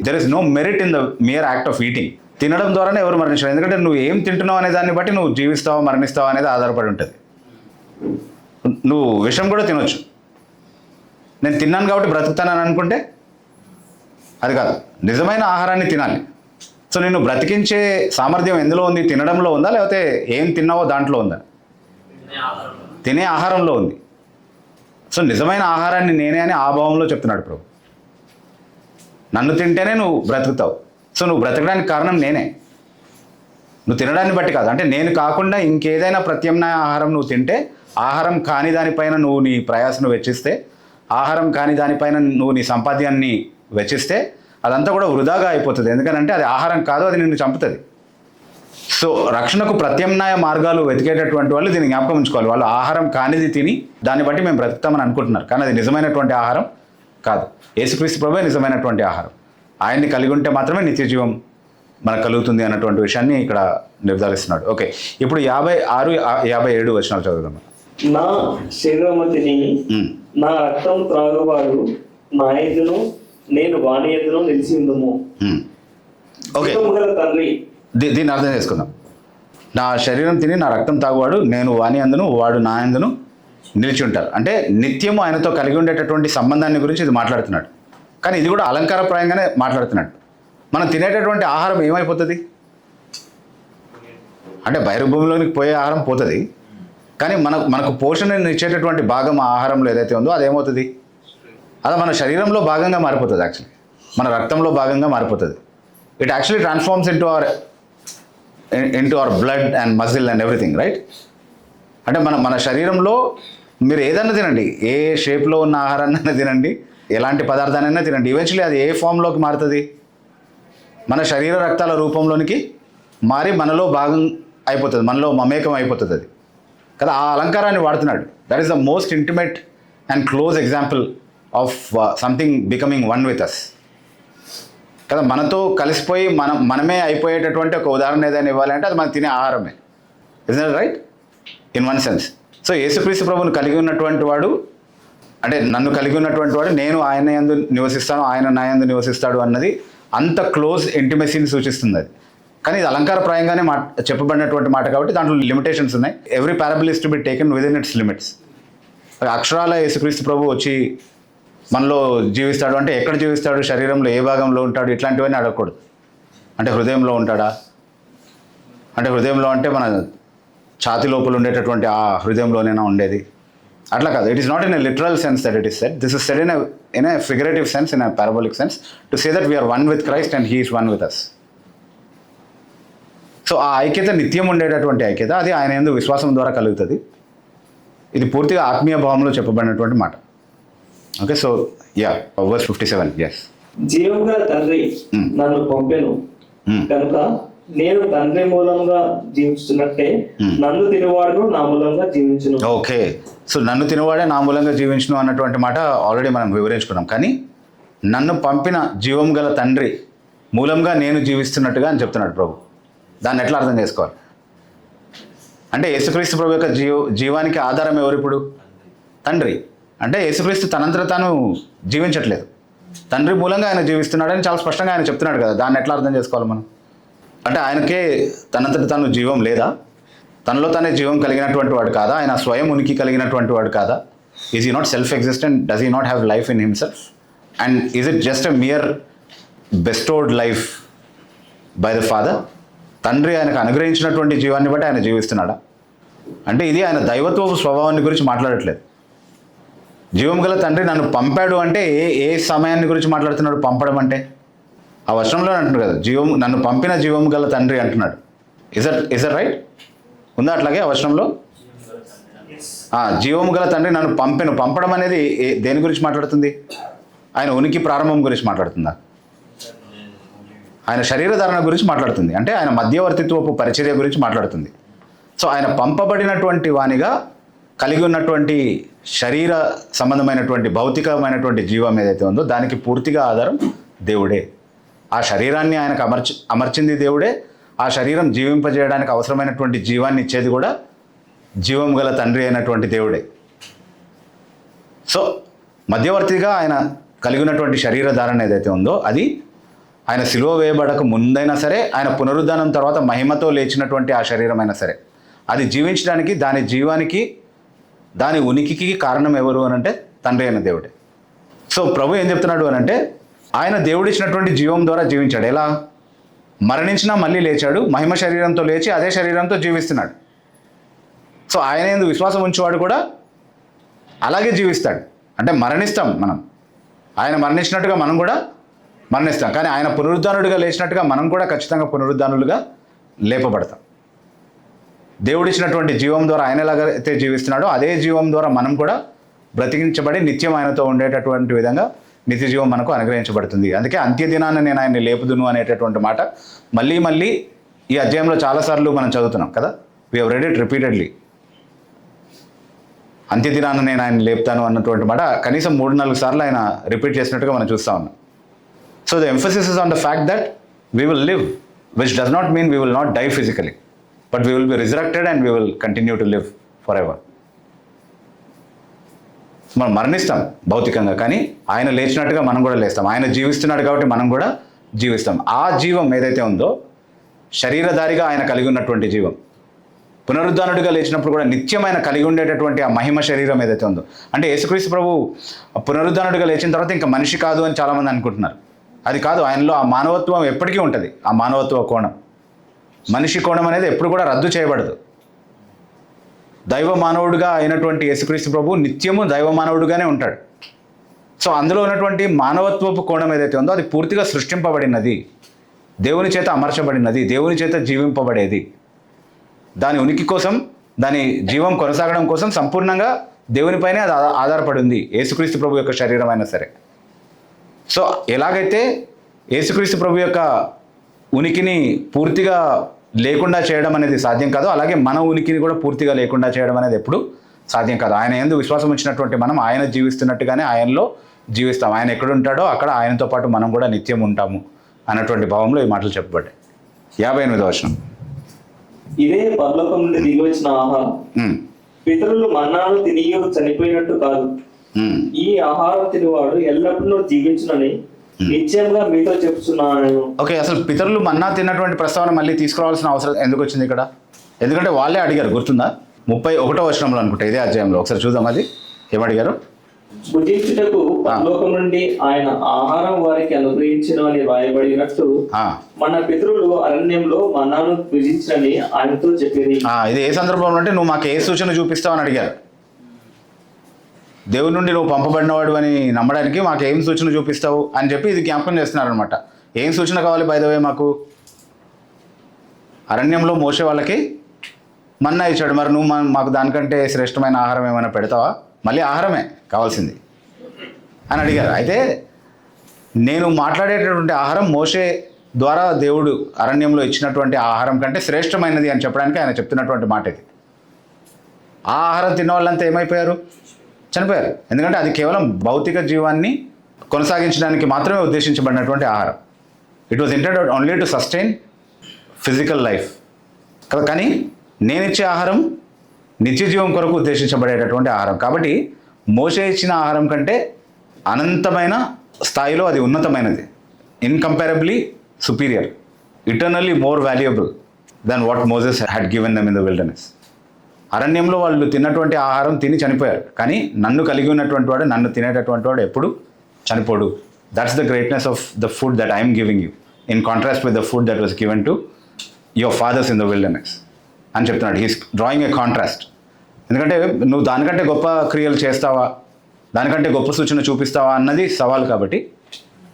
there is no merit in the mere act of eating. తినడం ద్వారానే ఎవరు మరణించరు. ఎందుకంటే నువ్వు ఏం తింటున్నావు అనే దాన్ని బట్టి నువ్వు జీవిస్తావా మరణిస్తావా అనేది ఆధారపడి ఉంటుంది. నువ్వు విషం కూడా తినొచ్చు. నేను తిన్నాను కాబట్టి బ్రతుకుతానని అనుకుంటే అది కాదు. నిజమైన ఆహారాన్ని తినాలి. సో నిన్ను బ్రతికించే సామర్థ్యం ఎందులో ఉంది? తినడంలో ఉందా, లేకపోతే ఏం తిన్నావో దాంట్లో ఉందా? తినే ఆహారంలో ఉంది. సో నిజమైన ఆహారాన్ని నేనే అని ఆ భావంలో చెప్తున్నాడు ప్రభు. నన్ను తింటేనే నువ్వు బ్రతుకుతావు. సో నువ్వు బ్రతకడానికి కారణం నేనే, నువ్వు తినడాన్ని బట్టి కాదు. అంటే నేను కాకుండా ఇంకేదైనా ప్రత్యామ్నాయ ఆహారం నువ్వు తింటే, ఆహారం కాని దానిపైన నువ్వు నీ ప్రయాసను వెచ్చిస్తే, ఆహారం కాని దానిపైన నువ్వు నీ సంపాద్యాన్ని వెచ్చిస్తే అదంతా కూడా వృధాగా అయిపోతుంది. ఎందుకంటే అది ఆహారం కాదు, అది నిన్ను చంపుతుంది. సో రక్షణకు ప్రత్యామ్నాయ మార్గాలు వెతికేటటువంటి వాళ్ళు దీన్ని జ్ఞాపకం ఉంచుకోవాలి. వాళ్ళు ఆహారం కానిది తిని దాన్ని బట్టి మేము బ్రతుకుతామని అనుకుంటున్నారు, కానీ అది నిజమైనటువంటి ఆహారం కాదు. యేసుక్రీస్తు ప్రభువే నిజమైనటువంటి ఆహారం. ఆయన్ని కలిగి ఉంటే మాత్రమే నిత్యజీవం మనకు కలుగుతుంది అన్నటువంటి విషయాన్ని ఇక్కడ నిర్ధారిస్తున్నాడు. ఓకే, ఇప్పుడు 56, 57 వచనాలు చదువుదాం. నా శరీరము తిని నా రక్తం త్రాగువాడు నా ఎదును, నేను వాని ఎదును నిలిచి ఉందము. ఓకే. జీవము గల తండ్రి. దీన్ని అర్థం చేసుకుందాం. నా శరీరం తిని నా రక్తం తాగువాడు నేను వాని అందును వాడు నా అందును నిలిచి ఉంటారు. అంటే నిత్యము ఆయనతో కలిగి ఉండేటటువంటి సంబంధాన్ని గురించి ఇది మాట్లాడుతున్నాడు. కానీ ఇది కూడా అలంకారప్రాయంగానే మాట్లాడుతున్నాడు. మనం తినేటటువంటి ఆహారం ఏమైపోతుంది అంటే బహిర్భూమిలోనికి పోయే ఆహారం పోతుంది, కానీ మనకు పోషణను ఇచ్చేటటువంటి భాగం ఆ ఆహారంలో ఏదైతే ఉందో అదేమవుతుంది, అది మన శరీరంలో భాగంగా మారిపోతుంది. యాక్చువల్లీ మన రక్తంలో భాగంగా మారిపోతుంది. It actually transforms into hour blood and muscle and everything, right? అంటే మన శరీరంలో మీరు ఏదన్నా తినండి, ఏ షేప్లో ఉన్న ఆహారాన్ని తినండి, ఎలాంటి పదార్థాన్నైనా తినండి, ఈవెన్చువల్లీ అది ఏ ఫామ్లోకి మారుతుంది, మన శరీర రక్తాల రూపంలోనికి మారి మనలో భాగం అయిపోతుంది, మనలో మమేకం అయిపోతుంది అది కదా. ఆ అలంకారాన్ని వాడుతున్నాడు. That is the most intimate and close example of something becoming one with us కదా. మనతో కలిసిపోయి మనమే అయిపోయేటటువంటి ఒక ఉదాహరణ ఏదైనా ఇవ్వాలంటే అది మనం తినే ఆహారమే. Is that right? In one sense. So యేసుక్రీస్తు ప్రభువును కలిగి ఉన్నటువంటి వాడు, అంటే నన్ను కలిగి ఉన్నటువంటి వాడు నేను ఆయన యందు నివసిస్తాను, ఆయన నా యందు నివసిస్తాడు అన్నది అంత క్లోజ్ ఇంటిమసీని సూచిస్తుంది అది. కానీ ఇది అలంకారప్రాయంగానే చెప్పబడినటువంటి మాట కాబట్టి దాంట్లో లిమిటేషన్స్ ఉన్నాయి. Every parable is to be taken with in it's limits. అక్షరాల యేసుక్రీస్తు ప్రభు వచ్చి మనలో జీవిస్తాడు అంటే ఎక్కడ జీవిస్తాడు, శరీరంలో ఏ భాగంలో ఉంటాడు, ఇట్లాంటివన్నీ అడగకూడదు. అంటే హృదయంలో ఉంటాడా, అంటే హృదయంలో అంటే మన ఛాతి లోపల ఉండేటటువంటి ఆ హృదయంలోనైనా ఉండేది, అట్లా కాదు. It is not in a literal sense that it is said. This is said in a figurative sense, in a parabolic sense, to say that we are one with Christ and he is one with us. So ఆ ఐక్యత నిత్యం ఉండేటటువంటి ఐక్యత, అది ఆయన యందు విశ్వాసం ద్వారా కలుగుతుంది. ఇది పూర్తిగా ఆత్మీయ భావంలో చెప్పబడినటువంటి మాట. Okay, so yeah, verse 57. yes. జీవము గల తండ్రి నన్ను పంపెను కనుక నేను తండ్రి మూలంగా జీవిస్తున్నట్టే నన్ను తినవాడు నా మూలంగా జీవించును. ఓకే, సో నన్ను తినవాడే నా మూలంగా జీవించును అన్నటువంటి మాట ఆల్రెడీ మనం వివరించుకున్నాం. కానీ నన్ను పంపిన జీవం గల తండ్రి మూలంగా నేను జీవిస్తున్నట్టుగా అని చెప్తున్నాడు ప్రభు. దాన్ని ఎట్లా అర్థం చేసుకోవాలి అంటే యేసుక్రీస్తు ప్రభు యొక్క జీవానికి ఆధారం ఎవరు ఇప్పుడు? తండ్రి. అంటే యేసుక్రీస్తు తనంతట తాను జీవించట్లేదు, తండ్రి మూలంగా ఆయన జీవిస్తున్నాడని చాలా స్పష్టంగా ఆయన చెప్తున్నాడు కదా. దాన్ని ఎట్లా అర్థం చేసుకోవాలి మనం? అంటే ఆయనకే తనంతట తాను జీవం లేదా? తనలో తానే జీవం కలిగినటువంటి వాడు కాదా? ఆయన స్వయం ఉనికి కలిగినటువంటి వాడు కాదా? Is he not self existent? Does he not have life in himself? And is it just a mere bestowed life by the father? తండ్రి ఆయనకు అనుగ్రహించినటువంటి జీవాన్ని బట్టి ఆయన జీవిస్తున్నాడా? అంటే ఇది ఆయన దైవత్వపు స్వభావాన్ని గురించి మాట్లాడట్లేదు. జీవం గల తండ్రి నన్ను పంపాడు అంటే ఏ సమయాన్ని గురించి మాట్లాడుతున్నాడు? పంపడం అంటే ఆ వర్షంలో అంటున్నాడు కదా, నన్ను పంపిన జీవం గల తండ్రి అంటున్నాడు. Is that right? ఉందా అట్లాగే ఆ వర్షంలో? జీవం గల తండ్రి నన్ను పంపడం అనేది దేని గురించి మాట్లాడుతుంది? ఆయన ఉనికి ప్రారంభం గురించి మాట్లాడుతుందా? ఆయన శరీరధారణ గురించి మాట్లాడుతుంది. అంటే ఆయన మధ్యవర్తిత్వపు పరిచర్య గురించి మాట్లాడుతుంది. సో ఆయన పంపబడినటువంటి వానిగా కలిగి ఉన్నటువంటి శరీర సంబంధమైనటువంటి భౌతికమైనటువంటి జీవం ఏదైతే ఉందో దానికి పూర్తిగా ఆధారం దేవుడే. ఆ శరీరాన్ని ఆయనకు అమర్చింది దేవుడే. ఆ శరీరం జీవింపజేయడానికి అవసరమైనటువంటి జీవాన్ని ఇచ్చేది కూడా జీవం గల తండ్రి అయినటువంటి దేవుడే. సో మధ్యవర్తిగా ఆయన కలిగి ఉన్నటువంటి శరీరధారణ ఏదైతే ఉందో అది ఆయన సిలువ వేయబడక ముందైనా సరే, ఆయన పునరుద్ధానం తర్వాత మహిమతో లేచినటువంటి ఆ శరీరం అయినా సరే, అది జీవించడానికి, దాని జీవానికి, దాని ఉనికికి కారణం ఎవరు అని అంటే తండ్రి అయిన దేవుడే. సో ప్రభు ఏం చెప్తున్నాడు అని అంటే ఆయన దేవుడిచ్చినటువంటి జీవం ద్వారా జీవించాడు. ఎలా? మరణించినా మళ్ళీ లేచాడు, మహిమ శరీరంతో లేచి అదే శరీరంతో జీవిస్తున్నాడు. సో ఆయన యందు విశ్వాసం ఉంచేవాడు కూడా అలాగే జీవిస్తాడు. అంటే మరణిస్తాం మనం, ఆయన మరణించినట్టుగా మనం కూడా మరణిస్తాం. కానీ ఆయన పునరుద్ధానుడిగా లేచినట్టుగా మనం కూడా ఖచ్చితంగా పునరుద్ధానులుగా లేపబడతాం. దేవుడిచ్చినటువంటి జీవం ద్వారా ఆయన ఎలాగైతే జీవిస్తున్నాడో అదే జీవం ద్వారా మనం కూడా బ్రతికించబడి నిత్యం ఆయనతో ఉండేటటువంటి విధంగా నిత్య జీవం మనకు అనుగ్రహించబడుతుంది. అందుకే అంత్యదినాన్ని నేను ఆయన్ని లేపుదును అనేటటువంటి మాట మళ్ళీ మళ్ళీ ఈ అధ్యాయంలో చాలాసార్లు మనం చదువుతున్నాం కదా. We have read it repeatedly. అంత్యదినాన్ని నేను ఆయన లేపుతాను అన్నటువంటి మాట కనీసం 3-4 సార్లు ఆయన రిపీట్ చేసినట్టుగా మనం చూస్తూ ఉన్నాం. So the emphasis is on the fact that we will live, which does not mean we will not die physically, but we will be resurrected and we will continue to live for ever. మనం మరణిస్తాం భౌతికంగా, కానీ ఆయన లేచినట్టుగా మనం కూడా లేస్తాం. ఆయన జీవిస్తున్నాడు కాబట్టి మనం కూడా జీవిస్తాం. ఆ జీవం ఏదైతే ఉందో శరీరధారిగా ఆయన కలిగి ఉన్నటువంటి జీవం, పునరుద్ధానుడిగా లేచినప్పుడు కూడా నిత్యమైన కలిగి ఉండేటటువంటి ఆ మహిమ శరీరం ఏదైతే ఉందో, అంటే యేసుక్రీస్తు ప్రభు పునరుద్ధానుడిగా లేచిన తర్వాత ఇంకా మనిషి కాదు అని చాలామంది అనుకుంటున్నారు. అది కాదు, ఆయనలో ఆ మానవత్వం ఎప్పటికీ ఉంటుంది. ఆ మానవత్వ కోణం, మనిషి కోణం అనేది ఎప్పుడు కూడా రద్దు చేయబడదు. దైవ మానవుడిగా అయినటువంటి యేసుక్రీస్తు ప్రభు నిత్యము దైవ మానవుడిగానే ఉంటాడు. సో అందులో ఉన్నటువంటి మానవత్వపు కోణం ఏదైతే ఉందో అది పూర్తిగా సృష్టింపబడినది, దేవుని చేత అమర్చబడినది, దేవుని చేత జీవింపబడేది. దాని ఉనికి కోసం, దాని జీవం కొనసాగడం కోసం సంపూర్ణంగా దేవునిపైనే అది ఆధారపడి ఉంది, యేసుక్రీస్తు ప్రభు యొక్క శరీరం అయినా సరే. సో ఎలాగైతే యేసుక్రీస్తు ప్రభు యొక్క ఉనికిని పూర్తిగా లేకుండా చేయడం అనేది సాధ్యం కాదు, అలాగే మన ఉనికిని కూడా పూర్తిగా లేకుండా చేయడం అనేది ఎప్పుడు సాధ్యం కాదు. ఆయన యందు విశ్వాసం ఉంచినటువంటి మనం ఆయన జీవిస్తున్నట్టుగానే ఆయనలో జీవిస్తాం. ఆయన ఎక్కడ ఉంటాడో అక్కడ ఆయనతో పాటు మనం కూడా నిత్యం ఉంటాము అన్నటువంటి భావంలో ఈ మాటలు చెప్పబడ్డాయి. 58వ వచనం. ఇదే పరలోకం నుండి దిగి వచ్చిన ఆహారం, పితరులు మన్నాను తిని చనిపోయినట్టు కాదు. ఈ ఆహారం తినేవాడు ఎల్లప్పుడూ జీవించునని నిశ్చయంగా మీతో చెప్తున్నాను. ఓకే, అసలు పితరులు మన్నా తిన్నటువంటి ప్రస్తావన మళ్ళీ తీసుకురావాల్సిన అవసరం ఎందుకు వచ్చింది ఇక్కడ? ఎందుకంటే వాళ్ళే అడిగారు, గుర్తుందా? 31వ వచనంలో అనుకుంటా, ఇదే అధ్యాయంలో. ఒకసారి చూద్దాం అది ఏమడిగారు. భుజించుటకు పరలోకం నుండి ఆయన ఆహారం వారికి అనుగ్రహించిన అని రాయబడినట్టు మన పితరులు అరణ్యంలో మన్నాను భుజించని ఆయనతో చెప్పింది. ఇది ఏ సందర్భంలో అంటే, నువ్వు మాకు ఏ సూచన చూపిస్తావు అని అడిగారు. దేవుడి నుండి నువ్వు పంపబడినవాడు అని నమ్మడానికి మాకు ఏం సూచన చూపిస్తావు అని చెప్పి ఇది జ్ఞాపకం చేస్తున్నారు అనమాట. ఏం సూచన కావాలి బై ద వే? మాకు అరణ్యంలో మోసే వాళ్ళకి మన్నా ఇచ్చాడు, మరి నువ్వు మాకు దానికంటే శ్రేష్టమైన ఆహారం ఏమైనా పెడతావా? మళ్ళీ ఆహారమే కావాల్సింది అని అడిగారు. అయితే నేను మాట్లాడేటటువంటి ఆహారం మోషే ద్వారా దేవుడు అరణ్యంలో ఇచ్చినటువంటి ఆహారం కంటే శ్రేష్టమైనది అని చెప్పడానికి ఆయన చెప్తున్నటువంటి మాట ఇది. ఆ ఆహారం తిన్న వాళ్ళంతా ఏమైపోయారు? చనిపోయారు. ఎందుకంటే అది కేవలం భౌతిక జీవాన్ని కొనసాగించడానికి మాత్రమే ఉద్దేశించబడినటువంటి ఆహారం. It was intended only to sustain physical life. కానీ నేనిచ్చే ఆహారం నిత్య జీవం కొరకు ఉద్దేశించబడేటటువంటి ఆహారం. కాబట్టి మోషే ఇచ్చిన ఆహారం కంటే అనంతమైన స్థాయిలో అది ఉన్నతమైనది, incomparably superior, eternally more valuable than what Moses had given them in the wilderness. అరణ్యంలో వాళ్ళు తిన్నటువంటి ఆహారం తిని చనిపోయారు, కానీ నన్ను కలిగి ఉన్నటువంటి వాడు, నన్ను తినేటటువంటి వాడు ఎప్పుడు చనిపోడు. That's the greatness of the food that I'm giving you in contrast with the food that was given to your fathers in the wilderness అని చెప్తున్నాడు. He's drawing a contrast. ఎందుకంటే నువ్వు దానికంటే గొప్ప క్రియలు చేస్తావా, దానికంటే గొప్ప సూచన చూపిస్తావా అన్నది సవాలు. కాబట్టి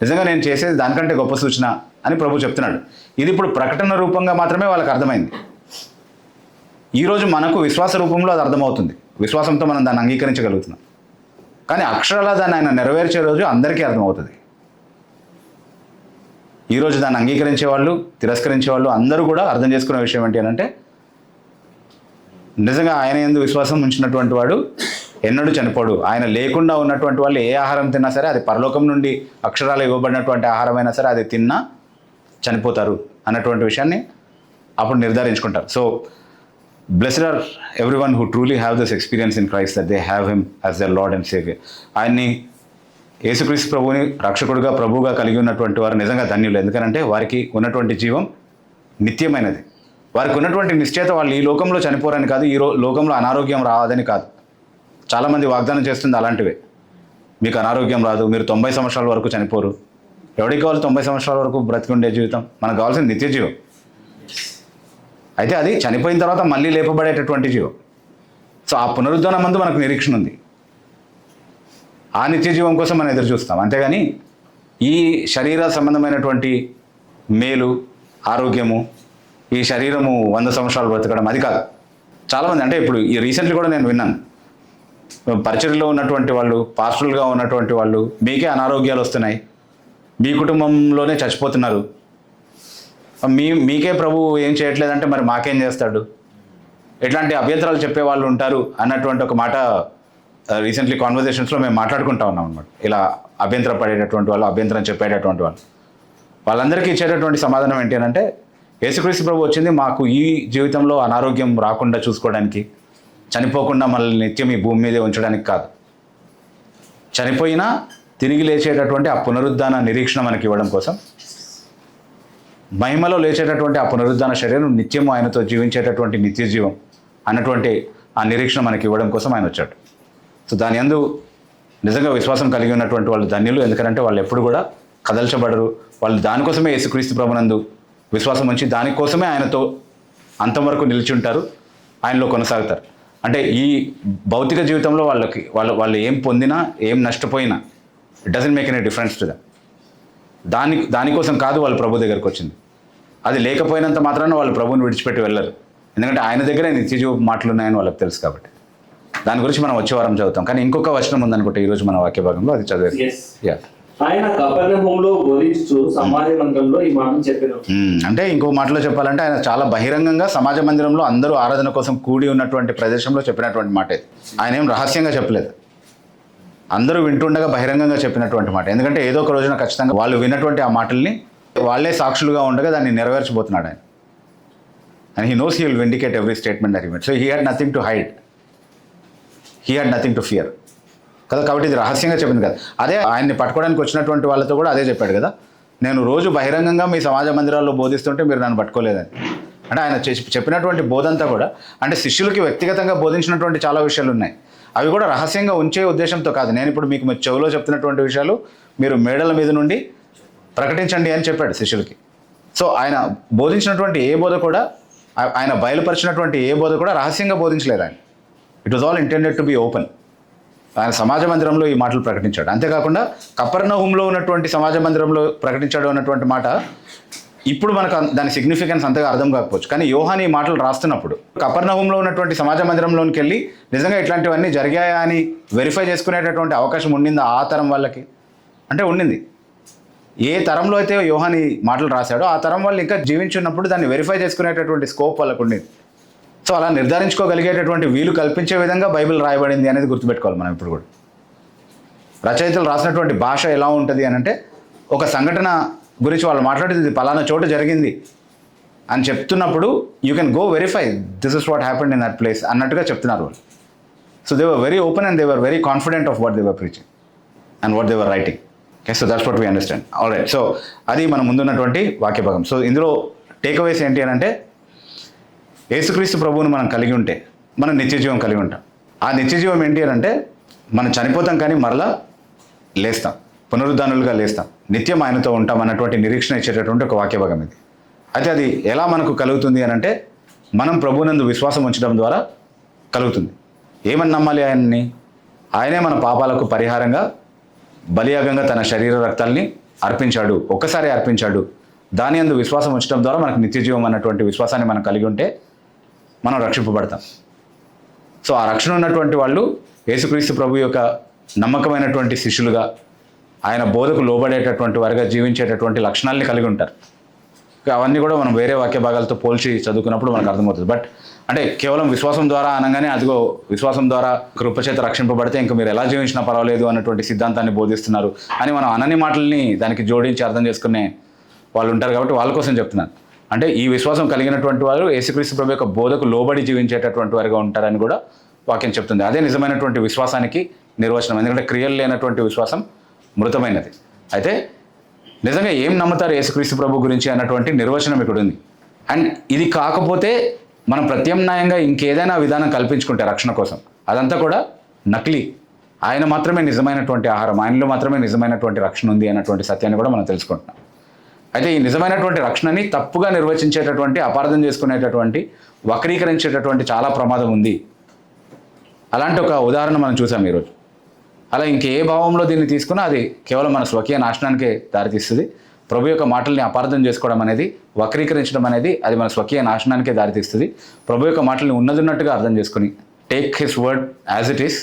నిజంగా నేను చేసేది దానికంటే గొప్ప సూచన అని ప్రభు చెప్తున్నాడు. ఇది ఇప్పుడు ప్రకటన రూపంగా మాత్రమే వాళ్ళకి అర్థమైంది. ఈరోజు మనకు విశ్వాస రూపంలో అది అర్థమవుతుంది, విశ్వాసంతో మనం దాన్ని అంగీకరించగలుగుతున్నాం. కానీ అక్షరాలా దాన్ని ఆయన నెరవేర్చే రోజు అందరికీ అర్థమవుతుంది. ఈరోజు దాన్ని అంగీకరించే వాళ్ళు, తిరస్కరించే వాళ్ళు అందరూ కూడా అర్థం చేసుకునే విషయం ఏంటి అంటే, నిజంగా ఆయన యందు విశ్వాసం ఉంచినటువంటి వాడు ఎన్నడూ చనిపోడు. ఆయన లేకుండా ఉన్నటువంటి వాళ్ళు ఏ ఆహారం తిన్నా సరే, అది పరలోకం నుండి అక్షరాలు ఇవ్వబడినటువంటి ఆహారం అయినా సరే, అది తిన్నా చనిపోతారు అన్నటువంటి విషయాన్ని అప్పుడు నిర్ధారించుకుంటారు. So blessed are everyone who truly have this experience in Christ, that they have him as their Lord and saviour. ఆయన్ని యేసుక్రీస్తు ప్రభువుని రక్షకుడుగా, ప్రభువుగా కలిగి ఉన్నటువంటి వారు నిజంగా ధన్యులు. ఎందుకంటే వారికి ఉన్నటువంటి జీవం నిత్యమైనది. వారికి ఉన్నటువంటి నిశ్చయత వాళ్ళు ఈ లోకంలో చనిపోరని కాదు, ఈ లోకంలో అనారోగ్యం రావదని కాదు. చాలామంది వాగ్దానం చేస్తుంది అలాంటివే. మీకు అనారోగ్యం రాదు, మీరు 90 సంవత్సరాల వరకు చనిపోరు. ఎవరికి కావాలి 90 సంవత్సరాల వరకు బ్రతికి ఉండే జీవితం? మనకు కావాల్సిన నిత్య జీవం. అయితే అది చనిపోయిన తర్వాత మళ్ళీ లేపబడేటటువంటి జీవం. సో ఆ పునరుద్ధానం మందు మనకు నిరీక్షణ ఉంది. ఆ నిత్య జీవం కోసం మనం ఎదురు చూస్తాం. అంతేగాని ఈ శరీర సంబంధమైనటువంటి మేలు, ఆరోగ్యము, ఈ శరీరము 100 సంవత్సరాలు బ్రతకడం అది కాదు. చాలామంది, అంటే ఇప్పుడు ఈ రీసెంట్లీ కూడా నేను విన్నాను, పరిచర్యలో ఉన్నటువంటి వాళ్ళు, పాస్టర్లుగా ఉన్నటువంటి వాళ్ళు, మీకే అనారోగ్యాలు వస్తున్నాయి, మీ కుటుంబంలోనే చచ్చిపోతున్నారు, మీకే ప్రభు ఏం చేయట్లేదంటే మరి మాకేం చేస్తాడు, ఎట్లాంటి అభ్యంతరాలు చెప్పే వాళ్ళు ఉంటారు అన్నటువంటి ఒక మాట రీసెంట్లీ కాన్వర్జేషన్స్లో మేము మాట్లాడుకుంటా ఉన్నాం అనమాట. ఇలా అభ్యంతరం పడేటటువంటి వాళ్ళు, అభ్యంతరం చెప్పేటటువంటి వాళ్ళు, వాళ్ళందరికీ ఇచ్చేటటువంటి సమాధానం ఏంటి అని అంటే, యేసుక్రీస్తు ప్రభు వచ్చింది మాకు ఈ జీవితంలో అనారోగ్యం రాకుండా చూసుకోవడానికి, చనిపోకుండా మనల్ని నిత్యం ఈ భూమి మీదే ఉంచడానికి కాదు, చనిపోయినా తిరిగి లేచేటటువంటి ఆ పునరుద్ధాన నిరీక్షణ మనకి ఇవ్వడం కోసం మహిమలో లేచేటటువంటి ఆ పునరుద్ధాన శరీరం నిత్యము ఆయనతో జీవించేటటువంటి నిత్య జీవం అన్నటువంటి ఆ నిరీక్షణ మనకి ఇవ్వడం కోసం ఆయన వచ్చాడు. సో దాని యందు నిజంగా విశ్వాసం కలిగి ఉన్నటువంటి వాళ్ళు ధన్యులు. ఎందుకంటే వాళ్ళు ఎప్పుడు కూడా కదల్చబడరు. వాళ్ళు దానికోసమే యేసుక్రీస్తు ప్రభునందు విశ్వాసం ఉంచి దానికోసమే ఆయనతో అంతం వరకు నిలిచి ఉంటారు, ఆయనలో కొనసాగుతారు. అంటే ఈ భౌతిక జీవితంలో వాళ్ళు ఏం పొందినా ఏం నష్టపోయినా it doesn't make any difference to them. దానికోసం కాదు వాళ్ళు ప్రభు దగ్గరకు వచ్చింది. అది లేకపోయినంత మాత్రాన వాళ్ళు ప్రభువుని విడిచిపెట్టి వెళ్ళరు. ఎందుకంటే ఆయన దగ్గరే నిత్యజీవ మాటలు ఉన్నాయని వాళ్ళకి తెలుసు కాబట్టి. దాని గురించి మనం వచ్చే వారం చదువుతాం. కానీ ఇంకొక వచనం ఉందనుకుంటే ఈరోజు మన వాక్య భాగంలో అది చదివేది. Yes. ఆయన కపెర్నహూములో బోధించుచు సమాజ మందిరంలో ఈ మాట చెప్పారు. అంటే ఇంకో మాటలో చెప్పాలంటే ఆయన చాలా బహిరంగంగా సమాజ మందిరంలో అందరూ ఆరాధన కోసం కూడి ఉన్నటువంటి ప్రదేశంలో చెప్పినటువంటి మాట ఇది. ఆయన ఏం రహస్యంగా చెప్పలేదు, అందరూ వింటుండగా బహిరంగంగా చెప్పినటువంటి మాట. ఎందుకంటే ఏదో ఒక రోజున ఖచ్చితంగా వాళ్ళు విన్నటువంటి ఆ మాటల్ని వాళ్ళే సాక్షులుగా ఉండగా దాన్ని నెరవేర్చబోతున్నాడు ఆయన. And he knows he will vindicate every statement that he made. So he had nothing to hide, he had nothing to fear కదా. కాబట్టి ఇది రహస్యంగా చెప్పింది కదా. అదే ఆయన్ని పట్టుకోవడానికి వచ్చినటువంటి వాళ్ళతో కూడా అదే చెప్పాడు కదా, నేను రోజు బహిరంగంగా మీ సమాజ మందిరాల్లో బోధిస్తుంటే మీరు నన్ను పట్టుకోలేదని. అంటే ఆయన చెప్పినటువంటి బోధంతా కూడా అంటే శిష్యులకి వ్యక్తిగతంగా బోధించినటువంటి చాలా విషయాలు ఉన్నాయి. అవి కూడా రహస్యంగా ఉంచే ఉద్దేశంతో కాదు. నేను ఇప్పుడు మీకు చెవిలో చెప్తున్నటువంటి విషయాలు మీరు మేడల మీద నుండి ప్రకటించండి అని చెప్పాడు శిష్యులకి. సో ఆయన బోధించినటువంటి ఏ బోధ కూడా, ఆయన బయలుపరిచినటువంటి ఏ బోధ కూడా రహస్యంగా బోధించలేదు ఆయన. It was all intended to be open. ఆయన సమాజ మందిరంలో ఈ మాటలు ప్రకటించాడు. అంతేకాకుండా కపెర్నహూములో ఉన్నటువంటి సమాజ మందిరంలో ప్రకటించాడు అన్నటువంటి మాట ఇప్పుడు మనకు దాని సిగ్నిఫికెన్స్ అంతగా అర్థం కాకపోవచ్చు. కానీ యోహాను ఈ మాటలు రాస్తున్నప్పుడు కపెర్నహూములో ఉన్నటువంటి సమాజ మందిరంలోకి వెళ్ళి నిజంగా ఇట్లాంటివన్నీ జరిగాయా అని వెరిఫై చేసుకునేటటువంటి అవకాశం ఉండిందా ఆ తరం వాళ్ళకి? అంటే ఉండింది. ఏ తరంలో అయితే యోహాను ఈ మాటలు రాశాడో ఆ తరం వాళ్ళు ఇంకా జీవించున్నప్పుడు దాన్ని వెరిఫై చేసుకునేటటువంటి స్కోప్ వాళ్ళకు ఉండేది. సో అలా నిర్ధారించుకోగలిగేటటువంటి వీలు కల్పించే విధంగా బైబిల్ రాయబడింది అనేది గుర్తుపెట్టుకోవాలి మనం ఇప్పుడు కూడా. రచయితలు రాసినటువంటి భాష ఎలా ఉంటుంది అని అంటే ఒక సంఘటన గురించి వాళ్ళు మాట్లాడేది పలానా చోట జరిగింది అని చెప్తున్నప్పుడు you can go verify this is what happened in that place అన్నట్టుగా చెప్తున్నారు వాళ్ళు. So they were very open and they were very confident of what they were preaching and what they were writing. Okay, so that's what we understand. All right. So అది మన ముందున్నటువంటి వాక్య భాగం. So ఇందులో takeaways ఏంటి అని అంటే యేసుక్రీస్తు ప్రభువుని మనం కలిగి ఉంటే మనం నిత్యజీవం కలిగి ఉంటాం. ఆ నిత్యజీవం ఏంటి అని అంటే మనం చనిపోతాం కానీ మరలా లేస్తాం, పునరుద్ధానులుగా లేస్తాం, నిత్యం ఆయనతో ఉంటాం అన్నటువంటి నిరీక్షణ ఇచ్చేటటువంటి ఒక వాక్య భాగం ఇది. అయితే అది ఎలా మనకు కలుగుతుంది అని అంటే మనం ప్రభువునందు విశ్వాసం ఉంచడం ద్వారా కలుగుతుంది. ఏమని నమ్మాలి ఆయన్ని? ఆయనే మన పాపాలకు పరిహారంగా బలియాగంగా తన శరీర రక్తాల్ని అర్పించాడు, ఒక్కసారి అర్పించాడు. దాని యందు విశ్వాసం ఉంచడం ద్వారా మనకు నిత్యజీవం అన్నటువంటి విశ్వాసాన్ని మనం కలిగి ఉంటే మనం రక్షింపబడతాం. సో ఆ రక్షణ ఉన్నటువంటి వాళ్ళు యేసుక్రీస్తు ప్రభు యొక్క నమ్మకమైనటువంటి శిష్యులుగా, ఆయన బోధకు లోబడేటటువంటి వారిగా జీవించేటటువంటి లక్షణాలని కలిగి ఉంటారు. అవన్నీ కూడా మనం వేరే వాక్య భాగాలతో పోల్చి చదువుకున్నప్పుడు మనకు అర్థమవుతుంది. బట్ అంటే కేవలం విశ్వాసం ద్వారా అనగానే అదిగో విశ్వాసం ద్వారా కృపచేత రక్షింపబడితే ఇంకా మీరు ఎలా జీవించినా పర్వాలేదు అన్నటువంటి సిద్ధాంతాన్ని బోధిస్తున్నారు అని మనం అనని మాటల్ని దానికి జోడించి అర్థం చేసుకునే వాళ్ళు ఉంటారు. కాబట్టి వాళ్ళ కోసం చెప్తున్నాను. అంటే ఈ విశ్వాసం కలిగినటువంటి వారు యేసుక్రీస్తు ప్రభు యొక్క బోధకు లోబడి జీవించేటటువంటి వారిగా ఉంటారని కూడా వాక్యం చెప్తుంది. అదే నిజమైనటువంటి విశ్వాసానికి నిర్వచనం. ఎందుకంటే క్రియలు లేనటువంటి విశ్వాసం మృతమైనది. అయితే నిజంగా ఏం నమ్ముతారు యేసుక్రీస్తు ప్రభు గురించి అన్నటువంటి నిర్వచనం ఇక్కడ ఉంది. అండ్ ఇది కాకపోతే మనం ప్రత్యామ్నాయంగా ఇంకేదైనా విధానం కల్పించుకుంటే రక్షణ కోసం అదంతా కూడా నకిలీ. ఆయన మాత్రమే నిజమైనటువంటి ఆహారం, ఆయనలో మాత్రమే నిజమైనటువంటి రక్షణ ఉంది అన్నటువంటి సత్యాన్ని కూడా మనం తెలుసుకుంటున్నాం. అయితే ఈ నిజమైనటువంటి రక్షణని తప్పుగా నిర్వచించేటటువంటి, అపార్థం చేసుకునేటటువంటి, వక్రీకరించేటటువంటి చాలా ప్రమాదం ఉంది. అలాంటి ఒక ఉదాహరణ మనం చూసాం ఈరోజు. అలా ఇంకే భావంలో దీన్ని తీసుకున్నా అది కేవలం మన స్వకీయ నాశనానికే దారితీస్తుంది. ప్రభు యొక్క మాటల్ని అపార్థం చేసుకోవడం అనేది, వక్రీకరించడం అనేది అది మన స్వకీయ నాశనానికే దారితీస్తుంది. ప్రభు యొక్క మాటల్ని ఉన్నదిన్నట్టుగా అర్థం చేసుకుని take his word as it is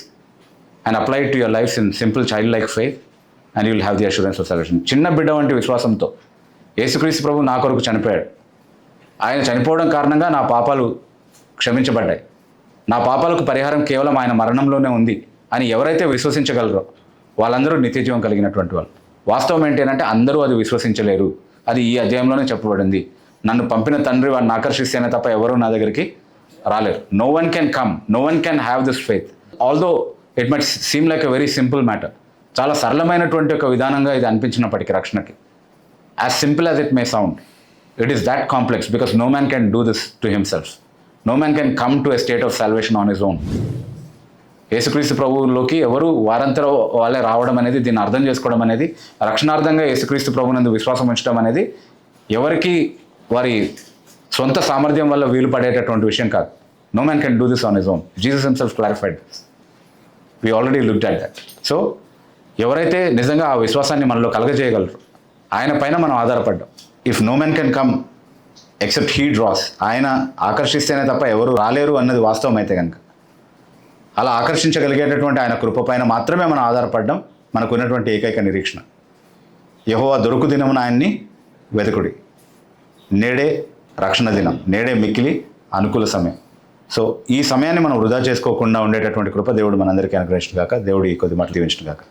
and apply it to your life in simple child like faith and you will have the assurance of salvation. చిన్న బిడ్డ వంటి విశ్వాసంతో యేసుక్రీస్తు ప్రభు నా కొరకు చనిపోయాడు. ఆయన చనిపోవడం కారణంగా నా పాపాలు క్షమించబడ్డాయి. నా పాపాలకు పరిహారం కేవలం ఆయన మరణంలోనే ఉంది అని ఎవరైతే విశ్వసించగలరో వాళ్ళందరూ నిత్యజీవం కలిగినటువంటి వాళ్ళు. వాస్తవం ఏంటంటే అందరూ అది విశ్వసించలేరు. అది ఈ అధ్యాయంలోనే చెప్పబడింది. నన్ను పంపిన తండ్రి వాడిని ఆకర్షిస్తేనే తప్ప ఎవరూ నా దగ్గరికి రాలేరు. No one can come, no one can have this faith. Although it might seem like a very simple matter. చాలా సరళమైనటువంటి ఒక విధానంగా ఇది అనిపించినప్పటికీ రక్షణకి, as simple as it may sound, It is that complex because no man can do this to himself. No man can come to a state of salvation on his own. యేసుక్రీస్తు ప్రభువులోకి ఎవరు వారంతలో వాళ్ళే రావడం అనేది, దీన్ని అర్థం చేసుకోవడం అనేది, రక్షణార్థంగా యేసుక్రీస్తు ప్రభువునందు విశ్వాసం ఉంచడం అనేది ఎవరికి వారి సొంత సామర్థ్యం వల్ల వీలు పడేటటువంటి విషయం కాదు. No man can do this on his own. Jesus himself clarified this. We already looked at that. So ఎవరైతే నిజంగా ఆ విశ్వాసాన్ని మనలో కలగజేయగలరు, ఆయన పైన మనం ఆధారపడ్డాం. If no man can come except he draws, ఆయన ఆకర్షిస్తేనే తప్ప ఎవరు రాలేరు అన్నది వాస్తవం అయితే కనుక, అలా ఆకర్షించగలిగేటటువంటి ఆయన కృప పైన మాత్రమే మనం ఆధారపడ్డం మనకు ఉన్నటువంటి ఏకైక నిరీక్షణ. యెహోవా దొరుకు దినమున ఆయన్ని వెతుకుడి. నేడే రక్షణ దినం, నేడే మిక్కిలి అనుకూల సమయం. సో ఈ సమయాన్ని మనం వృధా చేసుకోకుండా ఉండేటటువంటి కృప దేవుడు మనందరికీ అనుగ్రహించును గాక. దేవుడు ఈ కొద్ది మాటలు దీవించును గాక.